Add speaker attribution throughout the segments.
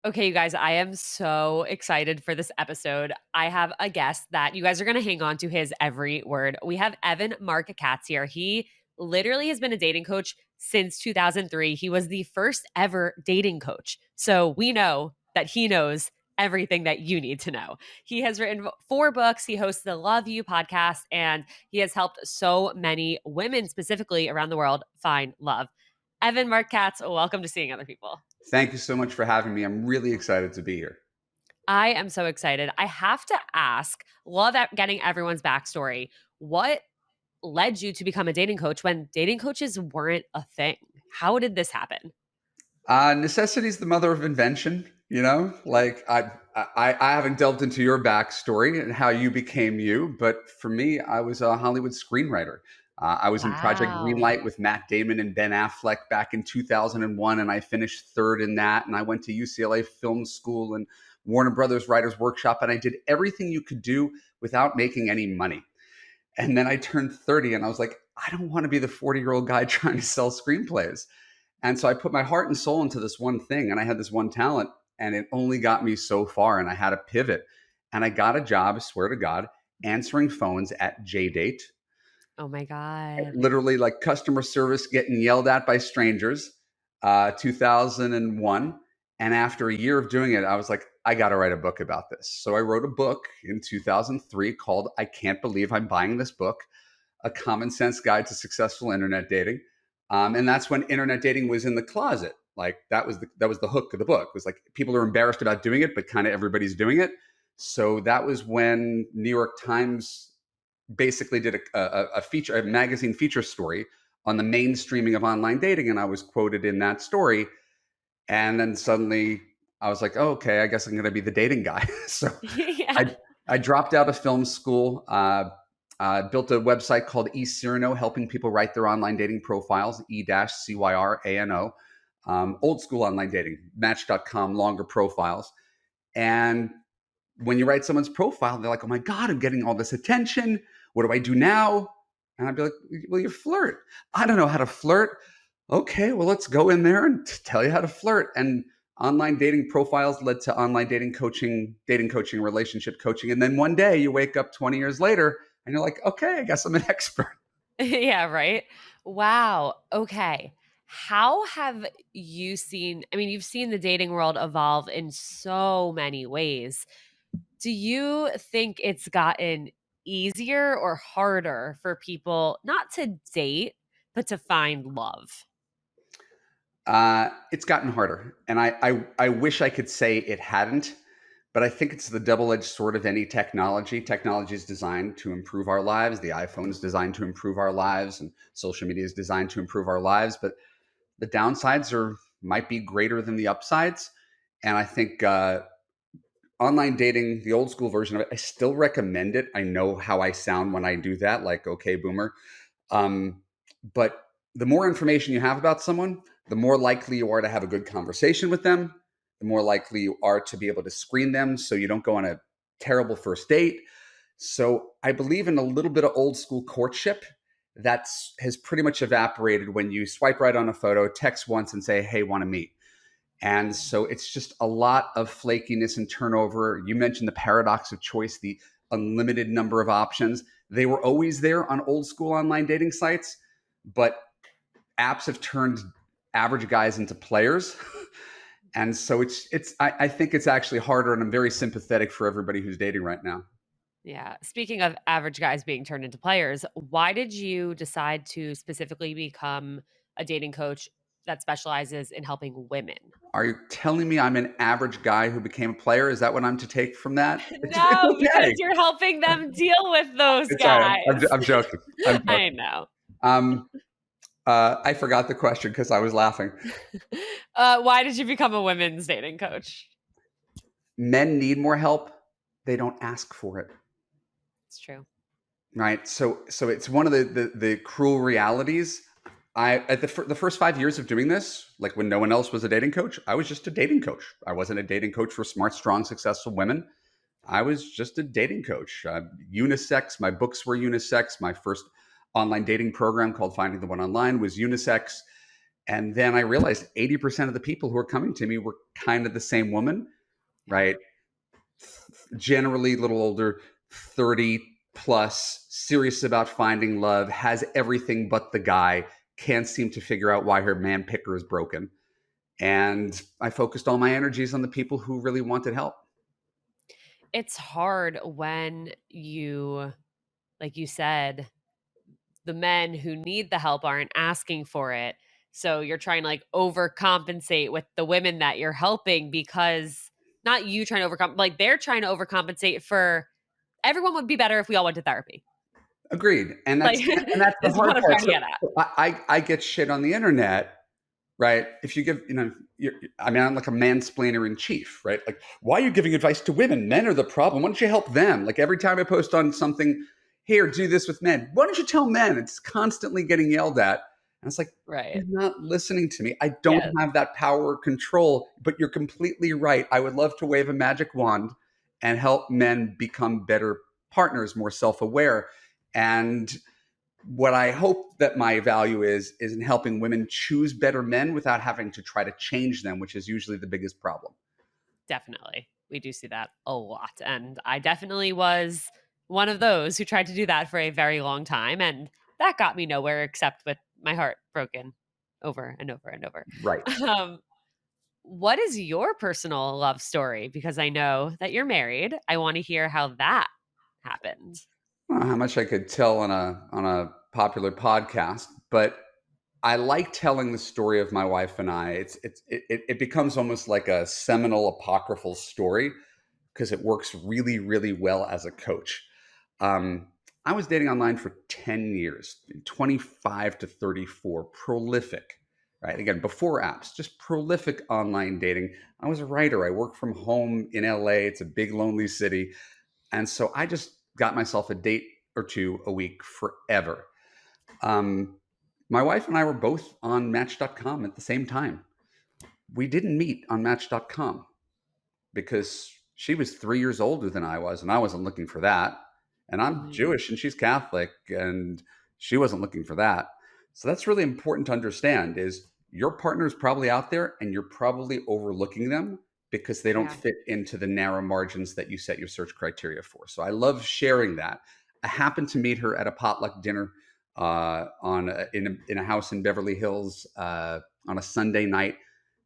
Speaker 1: Okay, you guys, I am so excited for this episode. I have a guest that you guys are going to hang on to his every word. We have Evan Marc Katz here. He literally has been a dating coach since 2003. He was the first ever dating coach. So we know that he knows everything that you need to know. He has written 4 books. He hosts the Love You podcast, and he has helped so many women specifically around the world find love. Evan Marc Katz, welcome to Seeing Other People.
Speaker 2: Thank you so much for having me. I'm really excited to be here.
Speaker 1: I am so excited. I have to ask, love getting everyone's backstory. What led you to become a dating coach when dating coaches weren't a thing? How did this happen?
Speaker 2: Necessity is the mother of invention. Like I haven't delved into your backstory and how you became you, but for me, I was a Hollywood screenwriter. I was in Project
Speaker 1: Wow.
Speaker 2: Greenlight with Matt Damon and Ben Affleck back in 2001, and I finished third in that. And I went to UCLA Film School and Warner Brothers Writers Workshop, and I did everything you could do without making any money. And then I turned 30, and I was like, I don't want to be the 40-year-old guy trying to sell screenplays. And so I put my heart and soul into this one thing, and I had this one talent, and it only got me so far, and I had to pivot. And I got a job, I swear to God, answering phones at JDate,
Speaker 1: Oh my God.
Speaker 2: literally like customer service getting yelled at by strangers, 2001. And after a year of doing it, I was like, I got to write a book about this. So I wrote a book in 2003 called I Can't Believe I'm Buying This Book, A Common Sense Guide to Successful Internet Dating. And that's when internet dating was in the closet. Like that was the hook of the book. It was like people are embarrassed about doing it, but kind of everybody's doing it. So that was when New York Times basically did a magazine feature story on the mainstreaming of online dating, and I was quoted in that story. And then suddenly I was like, oh, okay, I guess I'm going to be the dating guy. So
Speaker 1: Yeah.
Speaker 2: I dropped out of film school. Built a website called eCyrano, helping people write their online dating profiles, E-Cyrano, old school online dating, Match.com, longer profiles. And when you write someone's profile, they're like, oh my God, I'm getting all this attention. What do I do now? And I'd be like, well, you flirt. I don't know how to flirt. Okay, well, let's go in there and tell you how to flirt. And online dating profiles led to online dating coaching, relationship coaching. And then one day you wake up 20 years later and you're like, okay, I guess I'm an expert.
Speaker 1: Yeah, right. Wow. Okay. How have you seen, I mean, you've seen the dating world evolve in so many ways. Do you think it's gotten easier or harder for people not to date, but to find love?
Speaker 2: It's gotten harder. And I wish I could say it hadn't, but I think it's the double-edged sword of any technology. Technology is designed to improve our lives. The iPhone is designed to improve our lives, and social media is designed to improve our lives. But the downsides might be greater than the upsides. And I think online dating, the old school version of it, I still recommend it. I know how I sound when I do that, like, okay, boomer. But the more information you have about someone, the more likely you are to have a good conversation with them, the more likely you are to be able to screen them so you don't go on a terrible first date. So I believe in a little bit of old school courtship that has pretty much evaporated when you swipe right on a photo, text once and say, hey, want to meet? And so it's just a lot of flakiness and turnover. You mentioned the paradox of choice, the unlimited number of options. They were always there on old school online dating sites, but apps have turned average guys into players. And so I think it's actually harder, and I'm very sympathetic for everybody who's dating right now.
Speaker 1: Yeah. Speaking of average guys being turned into players, why did you decide to specifically become a dating coach that specializes in helping women?
Speaker 2: Are you telling me I'm an average guy who became a player? Is that what I'm to take from that? It's
Speaker 1: No, because
Speaker 2: okay.
Speaker 1: you're helping them deal with those
Speaker 2: It's all right.
Speaker 1: guys.
Speaker 2: I'm joking. I'm
Speaker 1: I
Speaker 2: joking.
Speaker 1: know.
Speaker 2: Um, I forgot the question because I was laughing.
Speaker 1: Why did you become a women's dating coach?
Speaker 2: Men need more help. They don't ask for it.
Speaker 1: It's true.
Speaker 2: Right. So it's one of the cruel realities. At the first 5 years of doing this, like when no one else was a dating coach, I was just a dating coach. I wasn't a dating coach for smart, strong, successful women. I was just a dating coach. Unisex. My books were unisex. My first online dating program called Finding the One Online was unisex. And then I realized 80% of the people who were coming to me were kind of the same woman,
Speaker 1: Yeah.
Speaker 2: right? Generally a little older, 30 plus, serious about finding love, has everything but the guy, can't seem to figure out why her man picker is broken. And I focused all my energies on the people who really wanted help.
Speaker 1: It's hard when you, like you said, the men who need the help aren't asking for it. So you're trying to like overcompensate with the women that you're helping because not you trying to overcome, like they're trying to overcompensate for everyone would be better if we all went to therapy.
Speaker 2: Agreed. And
Speaker 1: Like,
Speaker 2: that's the
Speaker 1: this is
Speaker 2: hard
Speaker 1: what I'm
Speaker 2: part.
Speaker 1: trying to
Speaker 2: So
Speaker 1: get at.
Speaker 2: I get shit on the internet, right? If you give, I mean, I'm like a mansplainer in chief, right? Like, why are you giving advice to women? Men are the problem. Why don't you help them? Like every time I post on something, here, do this with men. Why don't you tell men? It's constantly getting yelled at. And it's like,
Speaker 1: Right.
Speaker 2: you're not listening to me. I don't
Speaker 1: Yeah,
Speaker 2: have that power or control, but you're completely right. I would love to wave a magic wand and help men become better partners, more self-aware. And what I hope that my value is in helping women choose better men without having to try to change them, which is usually the biggest problem.
Speaker 1: definitely. We do see that a lot. And I definitely was one of those who tried to do that for a very long time. And that got me nowhere except with my heart broken over and over and over.
Speaker 2: Right.
Speaker 1: Um, what is your personal love story? Because I know that you're married. I want to hear how that happened.
Speaker 2: I don't know how much I could tell on a popular podcast, but I like telling the story of my wife and I. It becomes almost like a seminal apocryphal story because it works really, really well as a coach. Um, I was dating online for 10 years, 25 to 34, prolific, right? Again, before apps, just prolific online dating. I was a writer. I worked from home in LA. It's a big, lonely city. And so I just got myself a date or two a week forever. Um, my wife and I were both on Match.com at the same time. We didn't meet on Match.com because she was 3 years older than I was, and I wasn't looking for that. And I'm
Speaker 1: Mhm.
Speaker 2: Jewish and she's Catholic, and she wasn't looking for that. So that's really important to understand is your partner is probably out there and you're probably overlooking them because they don't
Speaker 1: Yeah.
Speaker 2: fit into the narrow margins that you set your search criteria for. So I love sharing that. I happened to meet her at a potluck dinner in a house in Beverly Hills on a Sunday night.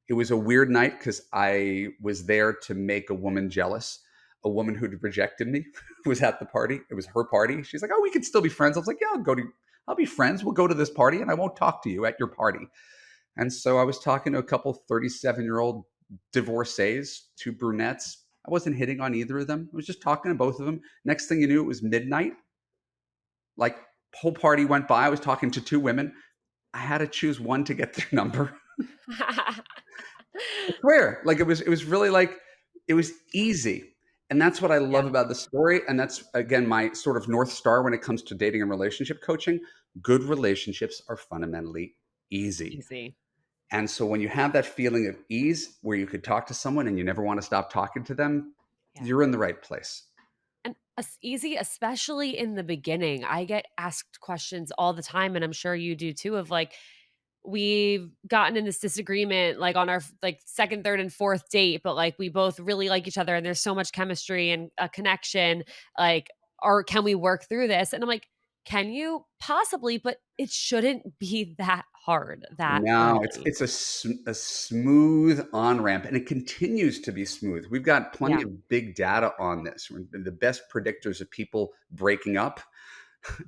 Speaker 2: It was a weird night because I was there to make a woman jealous. A woman who'd rejected me was at the party. It was her party. She's like, "Oh, we could still be friends." I was like, "Yeah, I'll be friends. We'll go to this party and I won't talk to you at your party." And so I was talking to a couple 37-year-old divorcees, two brunettes. I wasn't hitting on either of them. I was just talking to both of them. Next thing you knew, it was midnight. Like, whole party went by. I was talking to two women. I had to choose one to get their number. I swear, like it was really like it was easy. And that's what I love
Speaker 1: Yeah.
Speaker 2: about the story. And that's again my sort of North Star when it comes to dating and relationship coaching. Good relationships are fundamentally easy.
Speaker 1: Easy.
Speaker 2: And so when you have that feeling of ease where you could talk to someone and you never want to stop talking to them,
Speaker 1: Yeah.
Speaker 2: you're in the right place.
Speaker 1: And easy, especially in the beginning. I get asked questions all the time, and I'm sure you do too, of like, we've gotten in this disagreement like on our like second, third, and fourth date, but like we both really like each other and there's so much chemistry and a connection. Like, or can we work through this? And I'm like, can you possibly, but it shouldn't be that hard that
Speaker 2: No,
Speaker 1: early.
Speaker 2: a smooth on ramp, and it continues to be smooth. We've got plenty
Speaker 1: Yeah.
Speaker 2: of big data on this. The best predictors of people breaking up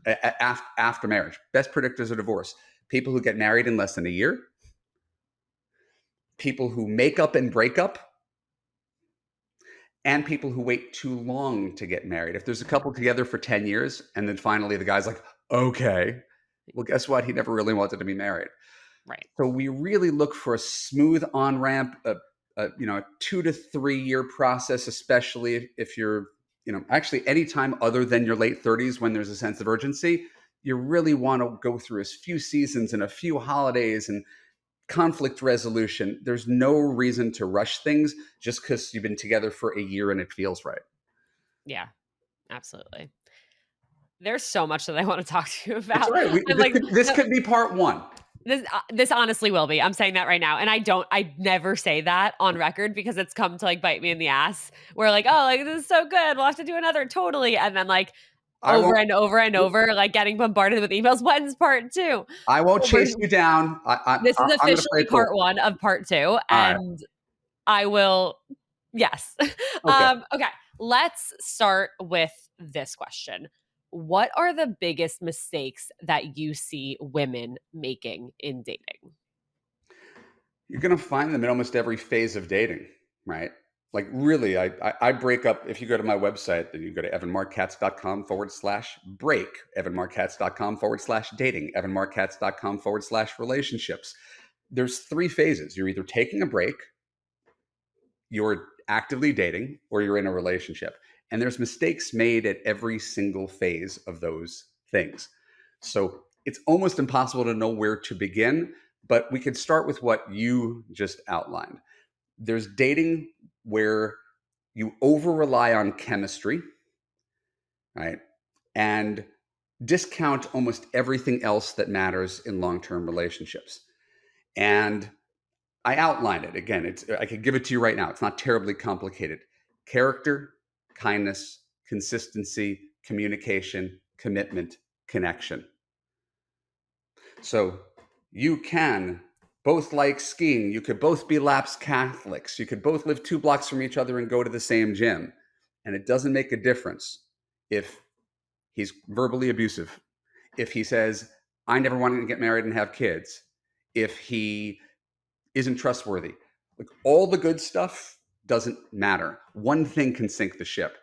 Speaker 2: after marriage, best predictors of divorce, people who get married in less than a year, people who make up and break up, and people who wait too long to get married. If there's a couple
Speaker 1: Right.
Speaker 2: together for 10 years and then finally the guy's like, okay, well, guess what? He never really wanted to be married.
Speaker 1: Right.
Speaker 2: So we really look for a smooth on ramp, a 2 to 3 year process, especially if you're, actually anytime other than your late 30s when there's a sense of urgency. You really want to go through a few seasons and a few holidays and conflict resolution. There's no reason to rush things just because you've been together for a year and it feels right.
Speaker 1: Yeah. Absolutely. There's so much that I want to talk to you
Speaker 2: It's
Speaker 1: about.
Speaker 2: all right.
Speaker 1: I'm like,
Speaker 2: This could be part one.
Speaker 1: This honestly will be. I'm saying that right now, and I never say that on record because it's come to like bite me in the ass. We're like, oh, like this is so good. We'll have to do another totally, and then like
Speaker 2: I
Speaker 1: over
Speaker 2: won't.
Speaker 1: and over and over, like getting bombarded with emails. When's part two?
Speaker 2: I won't
Speaker 1: So
Speaker 2: chase you down.
Speaker 1: this is
Speaker 2: I'm going to play
Speaker 1: officially
Speaker 2: it cool.
Speaker 1: part one of part two,
Speaker 2: All right.
Speaker 1: and I will. Yes.
Speaker 2: Okay.
Speaker 1: Okay. Let's start with this question. What are the biggest mistakes that you see women making in dating?
Speaker 2: You're going to find them in almost every phase of dating, right? Like really, I break up. If you go to my website, then you go to evanmarckatz.com/break, evanmarckatz.com/dating, evanmarckatz.com/relationships. There's three phases. You're either taking a break, you're actively dating, or you're in a relationship. And there's mistakes made at every single phase of those things. So it's almost impossible to know where to begin, but we could start with what you just outlined. There's dating where you over rely on chemistry, right? And discount almost everything else that matters in long term relationships. And I outlined it. Again, I could give it to you right now. It's not terribly complicated. Character, kindness, consistency, communication, commitment, connection. So you can both like skiing. You could both be lapsed Catholics. You could both live 2 blocks from each other and go to the same gym. And it doesn't make a difference if he's verbally abusive, if he says, I never wanted to get married and have kids, if he isn't trustworthy. Like all the good stuff doesn't matter. One thing can sink the ship.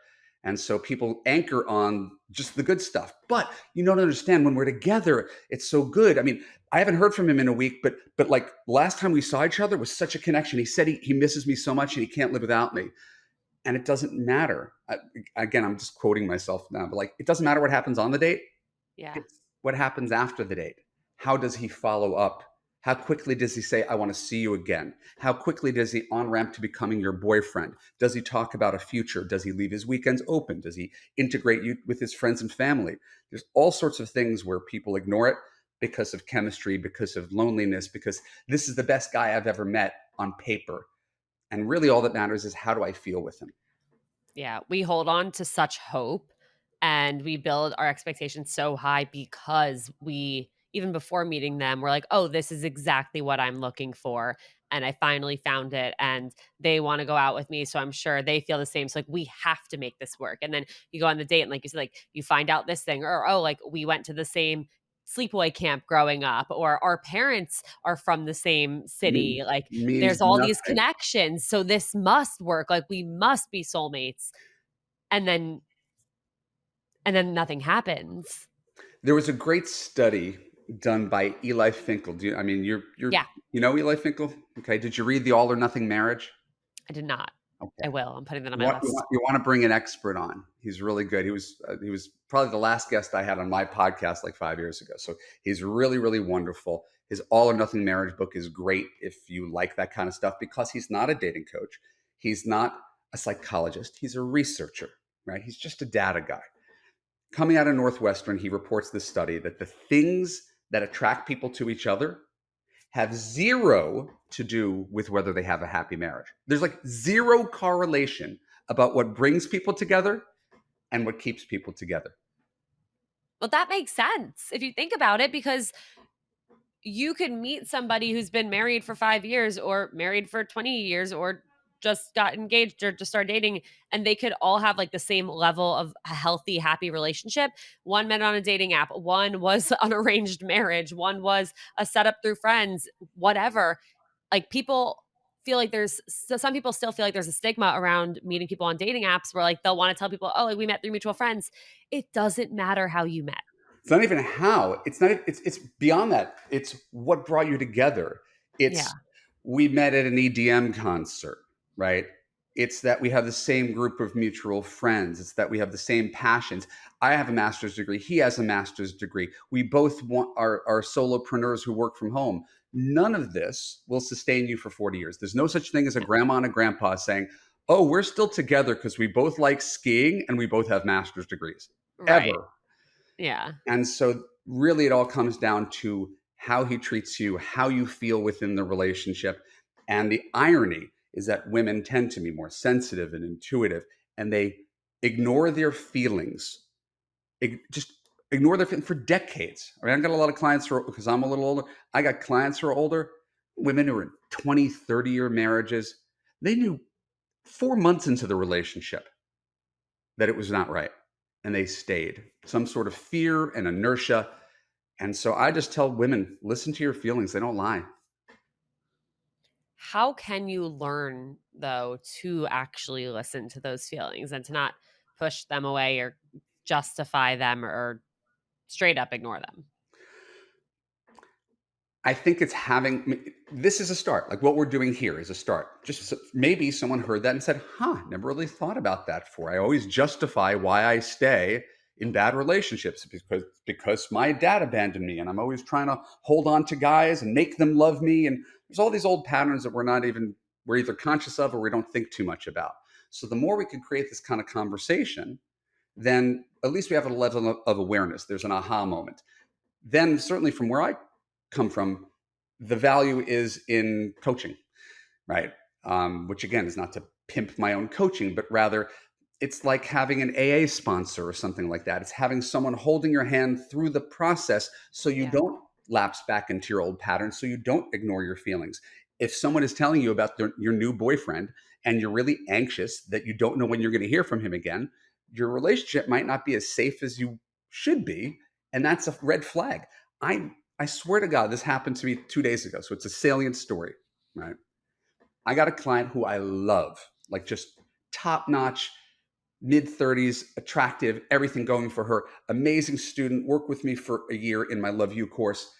Speaker 2: And so people anchor on just the good stuff. But you don't understand when we're together, it's so good. I mean, I haven't heard from him in a week, but like last time we saw each other was such a connection. He said he misses me so much and he can't live without me. And it doesn't matter. Again, I'm just quoting myself now, but like, it doesn't matter what happens on the date.
Speaker 1: Yeah.
Speaker 2: It's what happens after the date. How does he follow up? How quickly does he say, I want to see you again? How quickly does he on ramp to becoming your boyfriend? Does he talk about a future? Does he leave his weekends open? Does he integrate you with his friends and family? There's all sorts of things where people ignore it because of chemistry, because of loneliness, because this is the best guy I've ever met on paper. And really all that matters is how do I feel with him?
Speaker 1: Yeah, we hold on to such hope and we build our expectations so high because we, even before meeting them, we're like, oh, this is exactly what I'm looking for. And I finally found it. And they want to go out with me. So I'm sure they feel the same. So, like, we have to make this work. And then you go on the date and, like you said, like, you find out this thing, or, oh, like, we went to the same sleepaway camp growing up, or our parents are from the same city. Like,
Speaker 2: Means
Speaker 1: there's all these
Speaker 2: nothing.
Speaker 1: connections. So this must work. Like, we must be soulmates. And then nothing happens.
Speaker 2: There was a great study done by Eli Finkel. Do you, I mean,
Speaker 1: Yeah,
Speaker 2: you know Eli Finkel? Okay. Did you read The All or Nothing Marriage?
Speaker 1: I did not. I
Speaker 2: Okay.
Speaker 1: will. I'm putting that on
Speaker 2: You
Speaker 1: my
Speaker 2: want,
Speaker 1: list.
Speaker 2: you want to bring an expert on. He's really good. He was probably the last guest I had on my podcast like 5 years ago. So he's really, really wonderful. His All or Nothing Marriage book is great if you like that kind of stuff because he's not a dating coach. He's not a psychologist. He's a researcher, right? He's just a data guy. Coming out of Northwestern, he reports this study that the things that attract people to each other have zero to do with whether they have a happy marriage. There's like zero correlation about what brings people together and what keeps people together.
Speaker 1: Well, that makes sense if you think about it, because you could meet somebody who's been married for 5 years or married for 20 years or just got engaged or just started dating, and they could all have like the same level of a healthy, happy relationship. One met on a dating app, one was an arranged marriage, one was a setup through friends, whatever. Like, people feel like some people still feel like there's a stigma around meeting people on dating apps where like they'll want to tell people, oh, like, we met through mutual friends. It doesn't matter how you met.
Speaker 2: It's not even how. It's not. It's beyond that. It's what brought you together.
Speaker 1: Yeah.
Speaker 2: It's we met at an EDM concert, right? It's that we have the same group of mutual friends. It's that we have the same passions. I have a master's degree. He has a master's degree. We both are solopreneurs who work from home. None of this will sustain you for 40 years. There's no such thing as a grandma and a grandpa saying, oh, we're still together because we both like skiing and we both have master's degrees.
Speaker 1: Right.
Speaker 2: Ever.
Speaker 1: Yeah.
Speaker 2: And so really it all comes down to how he treats you, how you feel within the relationship. And the irony is that women tend to be more sensitive and intuitive, and they ignore their feelings, just ignore their feelings for decades. I mean, I got a lot of clients who are, because I'm a little older, I got clients who are older, women who are in 20, 30-year marriages. They knew 4 months into the relationship that it was not right. And they stayed. Some sort of fear and inertia. And so I just tell women, listen to your feelings. They don't lie.
Speaker 1: How can you learn, though, to actually listen to those feelings and to not push them away or justify them or straight up ignore them?
Speaker 2: I think it's having, this is a start. Like what we're doing here is a start. Just maybe someone heard that and said, never really thought about that before. I always justify why I stay in bad relationships because my dad abandoned me and I'm always trying to hold on to guys and make them love me. And there's all these old patterns that we're either conscious of or we don't think too much about. So the more we can create this kind of conversation, then at least we have a level of awareness. There's an aha moment. Then certainly from where I come from, the value is in coaching, right? Which again is not to pimp my own coaching, but rather it's like having an AA sponsor or something like that. It's having someone holding your hand through the process so you
Speaker 1: Yeah.
Speaker 2: don't lapse back into your old patterns, so you don't ignore your feelings. If someone is telling you about your new boyfriend and you're really anxious that you don't know when you're going to hear from him again, your relationship might not be as safe as you should be. And that's a red flag. I swear to God, this happened to me 2 days ago. So it's a salient story, right? I got a client who I love, like just top notch, mid 30s, attractive, everything going for her. Amazing student, worked with me for a year in my Love You course.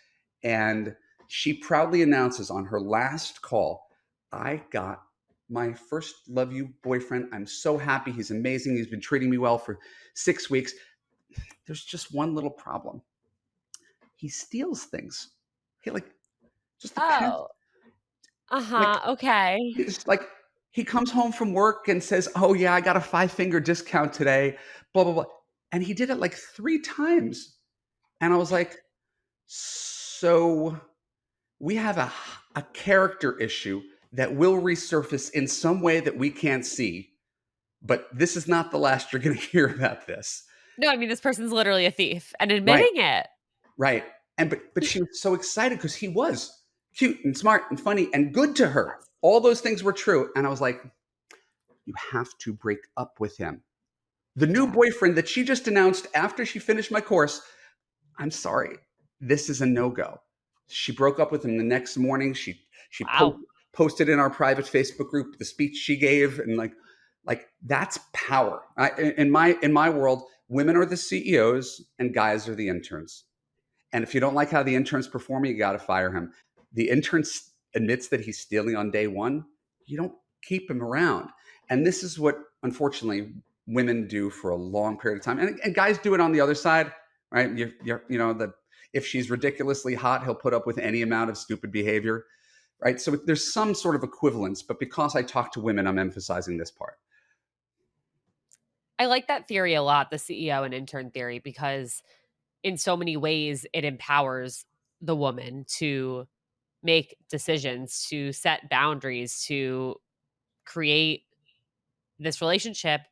Speaker 2: And she proudly announces on her last call, I got my first Love You boyfriend. I'm so happy. He's amazing. He's been treating me well for 6 weeks. There's just one little problem. He steals things. He like just the past,
Speaker 1: Oh,
Speaker 2: like
Speaker 1: okay.
Speaker 2: it's like he comes home from work and says, "Oh yeah, I got a 5 finger discount today." Blah blah blah, and he did it like 3 times, and I was like, "So we have a character issue that will resurface in some way that we can't see, but this is not the last you're going to hear about this."
Speaker 1: No, I mean, this person's literally a thief and
Speaker 2: Right.
Speaker 1: admitting it.
Speaker 2: Right. And but she was so excited because he was cute and smart and funny and good to her.
Speaker 1: Yes.
Speaker 2: All those things were true. And I was like, you have to break up with him. The new
Speaker 1: Yeah.
Speaker 2: boyfriend that she just announced after she finished my course, I'm sorry, this is a no-go. She broke up with him the next morning. She
Speaker 1: Wow.
Speaker 2: posted in our private Facebook group the speech she gave, and like that's power. In my world, women are the CEOs and guys are the interns. And if you don't like how the intern's performing, you got to fire him. The intern admits that he's stealing on day one. You don't keep him around. And this is what, unfortunately, women do for a long period of time. And guys do it on the other side, right? That if she's ridiculously hot, he'll put up with any amount of stupid behavior, right? So there's some sort of equivalence. But because I talk to women, I'm emphasizing this part.
Speaker 1: I like that theory a lot, the CEO and intern theory, because in so many ways it empowers the woman to make decisions, to set boundaries, to create this relationship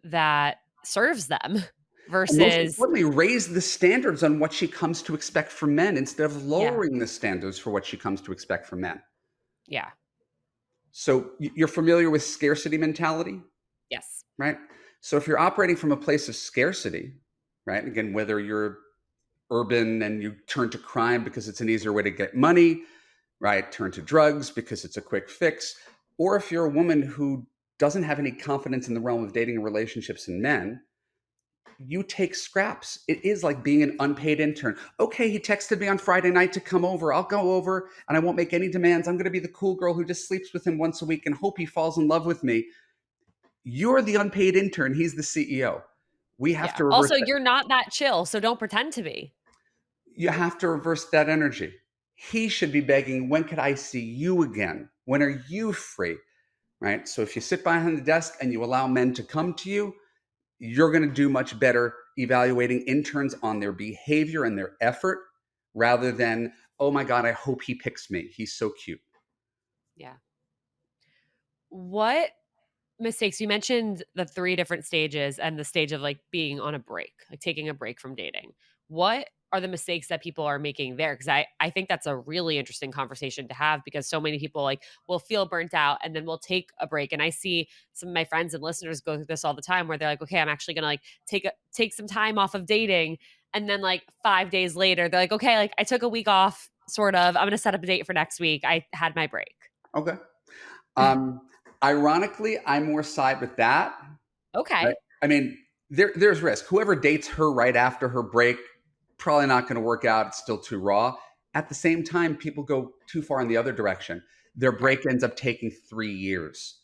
Speaker 1: that serves them
Speaker 2: And most
Speaker 1: versus
Speaker 2: importantly, raise the standards on what she comes to expect from men instead of
Speaker 1: yeah,
Speaker 2: lowering the standards for what she comes to expect from men.
Speaker 1: yeah,
Speaker 2: So you're familiar with scarcity mentality,
Speaker 1: yes,
Speaker 2: right? So if you're operating from a place of scarcity, right? Again, whether you're urban and you turn to crime because it's an easier way to get money, right? Turn to drugs because it's a quick fix. Or if you're a woman who doesn't have any confidence in the realm of dating and relationships and men, you take scraps. It is like being an unpaid intern. Okay, he texted me on Friday night to come over. I'll go over and I won't make any demands. I'm going to be the cool girl who just sleeps with him once a week and hope he falls in love with me. You're the unpaid intern. He's the CEO. We have
Speaker 1: yeah.
Speaker 2: to reverse
Speaker 1: Also,
Speaker 2: that.
Speaker 1: you're not that chill, so don't pretend to be.
Speaker 2: You have to reverse that energy. He should be begging, when could I see you again? When are you free? Right? So if you sit behind the desk and you allow men to come to you, you're going to do much better evaluating interns on their behavior and their effort rather than oh my God, I hope he picks me. He's so cute.
Speaker 1: Yeah. What mistakes you mentioned the 3 different stages and the stage of, like, being on a break, like, taking a break from dating. What are the mistakes that people are making there? Because I think that's a really interesting conversation to have because so many people, like, will feel burnt out and then will take a break, and I see some of my friends and listeners go through this all the time where they're like, "Okay, I'm actually gonna, like, take some time off of dating," and then, like, 5 days later, they're like, "Okay, like, I took a week off, sort of. I'm gonna set up a date for next week. I had my break."
Speaker 2: Okay. Um, Ironically, I more side with that. Right?
Speaker 1: Okay.
Speaker 2: I mean, there's risk. Whoever dates her right after her break, probably not going to work out. It's still too raw. At the same time, people go too far in the other direction. Their
Speaker 1: Right.
Speaker 2: break ends up taking 3 years.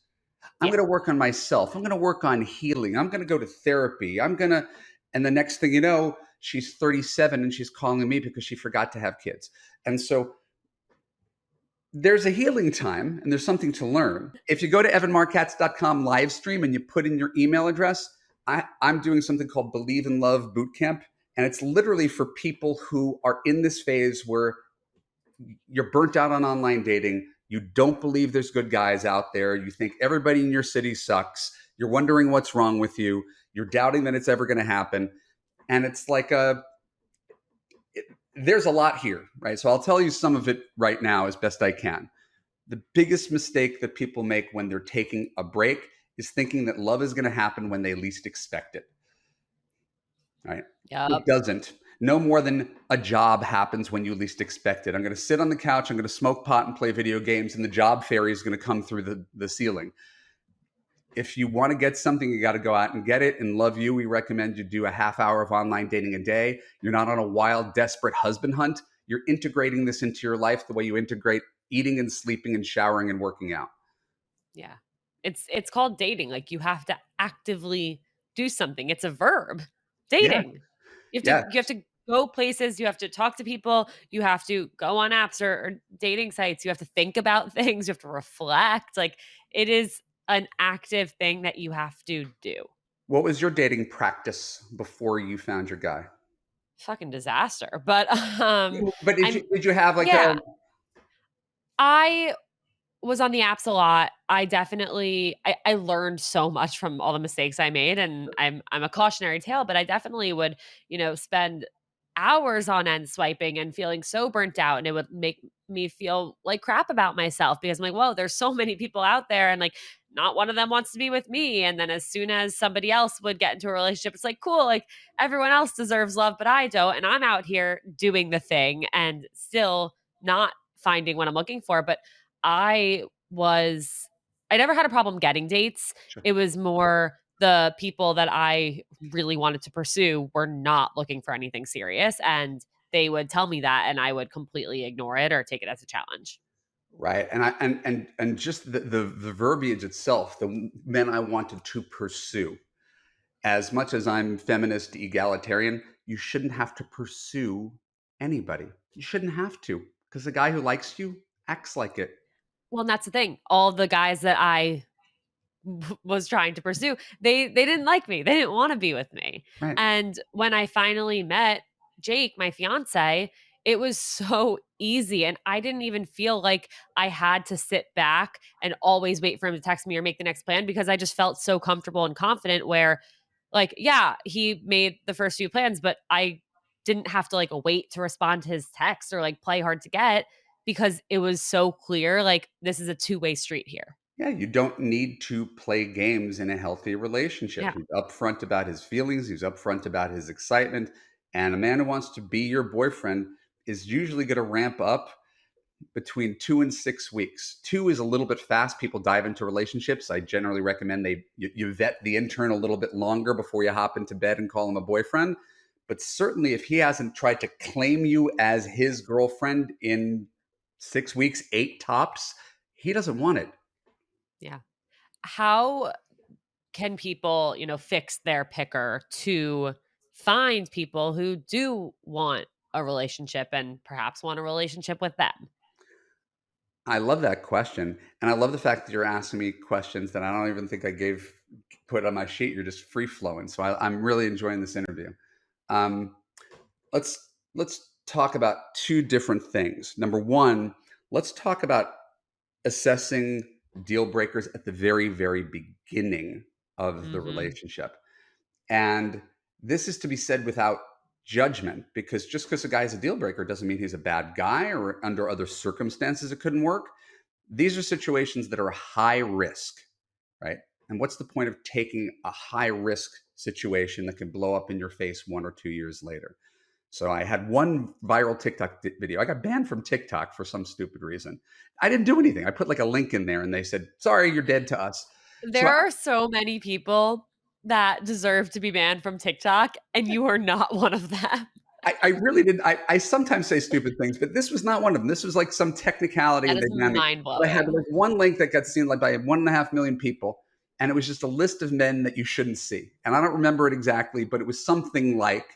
Speaker 2: I'm
Speaker 1: Yeah.
Speaker 2: going to work on myself. I'm going to work on healing. I'm going to go to therapy. And the next thing you know, she's 37 and she's calling me because she forgot to have kids. And so there's a healing time and there's something to learn. If you go to evanmarckatz.com live stream and you put in your email address, I'm doing something called Believe in Love Bootcamp. And it's literally for people who are in this phase where you're burnt out on online dating. You don't believe there's good guys out there. You think everybody in your city sucks. You're wondering what's wrong with you. You're doubting that it's ever going to happen. And it's like there's a lot here, right? So I'll tell you some of it right now as best I can. The biggest mistake that people make when they're taking a break is thinking that love is going to happen when they least expect it. Right? It
Speaker 1: Yep.
Speaker 2: doesn't. No more than a job happens when you least expect it. I'm going to sit on the couch, I'm going to smoke pot and play video games, and the job fairy is going to come through the ceiling. If you want to get something, you got to go out and get it. And Love You, we recommend you do a half hour of online dating a day. You're not on a wild, desperate husband hunt. You're integrating this into your life the way you integrate eating and sleeping and showering and working out.
Speaker 1: Yeah. It's called dating, like, you have to actively do something, it's a verb.
Speaker 2: Yeah.
Speaker 1: Dating.
Speaker 2: Yes.
Speaker 1: You have to go places, you have to talk to people, you have to go on apps or dating sites, you have to think about things, you have to reflect, like, it is an active thing that you have to do.
Speaker 2: What was your dating practice before you found your guy?
Speaker 1: Fucking disaster, but,
Speaker 2: But
Speaker 1: I'm
Speaker 2: did you have like a
Speaker 1: yeah, I was on the apps a lot. I definitely I learned so much from all the mistakes I made, and I'm a cautionary tale, but I definitely would, spend hours on end swiping and feeling so burnt out, and it would make me feel like crap about myself because I'm like, "Whoa, there's so many people out there and, like, not one of them wants to be with me." And then as soon as somebody else would get into a relationship, it's like, "Cool, like, everyone else deserves love, but I don't." And I'm out here doing the thing and still not finding what I'm looking for, but I was I never had a problem getting dates.
Speaker 2: Sure.
Speaker 1: It was more the people that I really wanted to pursue were not looking for anything serious, and they would tell me that, and I would completely ignore it or take it as a challenge.
Speaker 2: Right. And just the verbiage itself, the men I wanted to pursue. As much as I'm feminist egalitarian, you shouldn't have to pursue anybody. You shouldn't have to because the guy who likes you acts like it.
Speaker 1: Well, and that's the thing. All the guys that I was trying to pursue, they didn't like me. They didn't wanna be with me.
Speaker 2: Right.
Speaker 1: And when I finally met Jake, my fiancé, it was so easy, and I didn't even feel like I had to sit back and always wait for him to text me or make the next plan because I just felt so comfortable and confident where, like, yeah, he made the first few plans, but I didn't have to, like, wait to respond to his text or, like, play hard to get because it was so clear, like, this is a two-way street here.
Speaker 2: Yeah, you don't need to play games in a healthy relationship.
Speaker 1: Yeah.
Speaker 2: He's upfront about his feelings, he's upfront about his excitement. And a man who wants to be your boyfriend is usually going to ramp up between 2 and 6 weeks. Two is a little bit fast. People dive into relationships. I generally recommend you vet the intern a little bit longer before you hop into bed and call him a boyfriend. But certainly, if he hasn't tried to claim you as his girlfriend in 6 weeks, eight tops, he doesn't want it.
Speaker 1: Yeah. How can people, fix their picker to find people who do want a relationship and perhaps want a relationship with them?
Speaker 2: I love that question, and I love the fact that you're asking me questions that I don't even think I gave put on my sheet. You're just free flowing, so I'm really enjoying this interview. Um, let's talk about two different things. Number one, let's talk about assessing deal breakers at the very, very beginning of the
Speaker 1: Mm-hmm.
Speaker 2: relationship. And this is to be said without judgment, because just because a guy is a deal breaker doesn't mean he's a bad guy, or under other circumstances it couldn't work. These are situations that are high risk, right? And what's the point of taking a high risk situation that can blow up in your face 1 or 2 years later? So I had one viral TikTok video. I got banned from TikTok for some stupid reason. I didn't do anything. I put like a link in there and they said, sorry, you're dead to us. So
Speaker 1: There are so many people that deserve to be banned from TikTok, and you are not one of them.
Speaker 2: I really did. I sometimes say stupid things, but this was not one of them. This was like some technicality
Speaker 1: That
Speaker 2: and
Speaker 1: is
Speaker 2: they banned me.
Speaker 1: mind
Speaker 2: But I had
Speaker 1: blowing.
Speaker 2: like one link that got seen like by 1.5 million people. And it was just a list of men that you shouldn't see. And I don't remember it exactly, but it was something like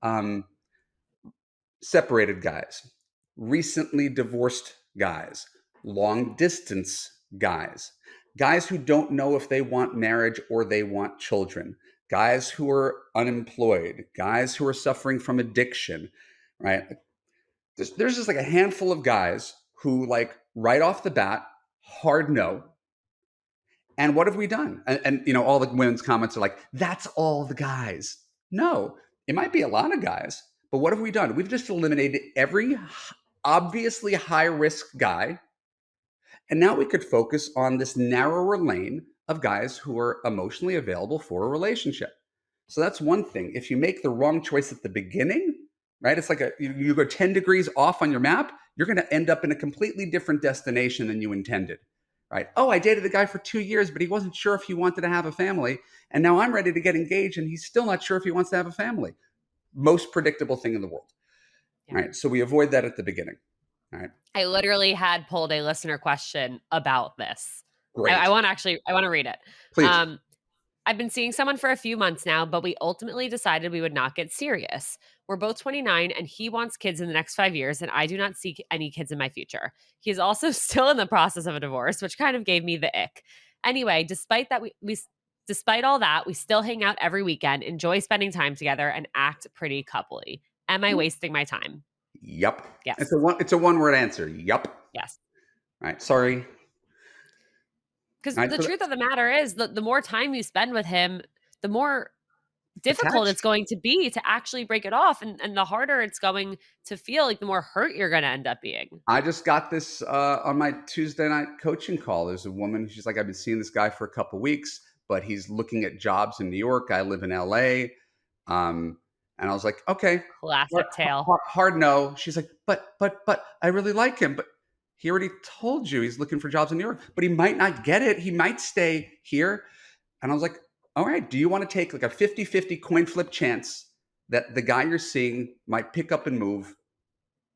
Speaker 2: um, separated guys, recently divorced guys, long distance guys, guys who don't know if they want marriage or they want children, guys who are unemployed, guys who are suffering from addiction, right? There's just like a handful of guys who, like, right off the bat, hard no. And what have we done? And all the women's comments are like, that's all the guys. No, it might be a lot of guys, but what have we done? We've just eliminated every obviously high risk guy. And now we could focus on this narrower lane of guys who are emotionally available for a relationship. So that's one thing. If you make the wrong choice at the beginning, right? It's like you go 10 degrees off on your map, you're going to end up in a completely different destination than you intended. Right? Oh, I dated the guy for 2 years, but he wasn't sure if he wanted to have a family. And now I'm ready to get engaged and he's still not sure if he wants to have a family. Most predictable thing in the world.
Speaker 1: Yeah.
Speaker 2: Right? So we avoid that at the beginning. All right.
Speaker 1: I literally had pulled a listener question about this. I
Speaker 2: Great.
Speaker 1: want to actually, I want to read it.
Speaker 2: Please.
Speaker 1: Um, I've been seeing someone for a few months now, but we ultimately decided we would not get serious. We're both 29 and he wants kids in the next 5 years, and I do not see any kids in my future. He is also still in the process of a divorce, which kind of gave me the ick. Anyway, despite that, despite all that, we still hang out every weekend, enjoy spending time together, and act pretty coupley. Am I wasting my time?
Speaker 2: Yup.
Speaker 1: Yes.
Speaker 2: It's a one word answer. Yup.
Speaker 1: Yes.
Speaker 2: All right. Sorry.
Speaker 1: Because
Speaker 2: All right.
Speaker 1: the
Speaker 2: So
Speaker 1: truth of the matter is the more time you spend with him, the more difficult
Speaker 2: attached.
Speaker 1: it's going to be to actually break it off. And the harder it's going to feel, like the more hurt you're going to end up being.
Speaker 2: I just got this on my Tuesday night coaching call. There's a woman. She's like, I've been seeing this guy for a couple weeks, but he's looking at jobs in New York. I live in LA. And I was like, okay,
Speaker 1: Classic tale.
Speaker 2: hard no. She's like, but I really like him. But he already told you he's looking for jobs in New York, but he might not get it. He might stay here. And I was like, all right, do you want to take like a 50-50 coin flip chance that the guy you're seeing might pick up and move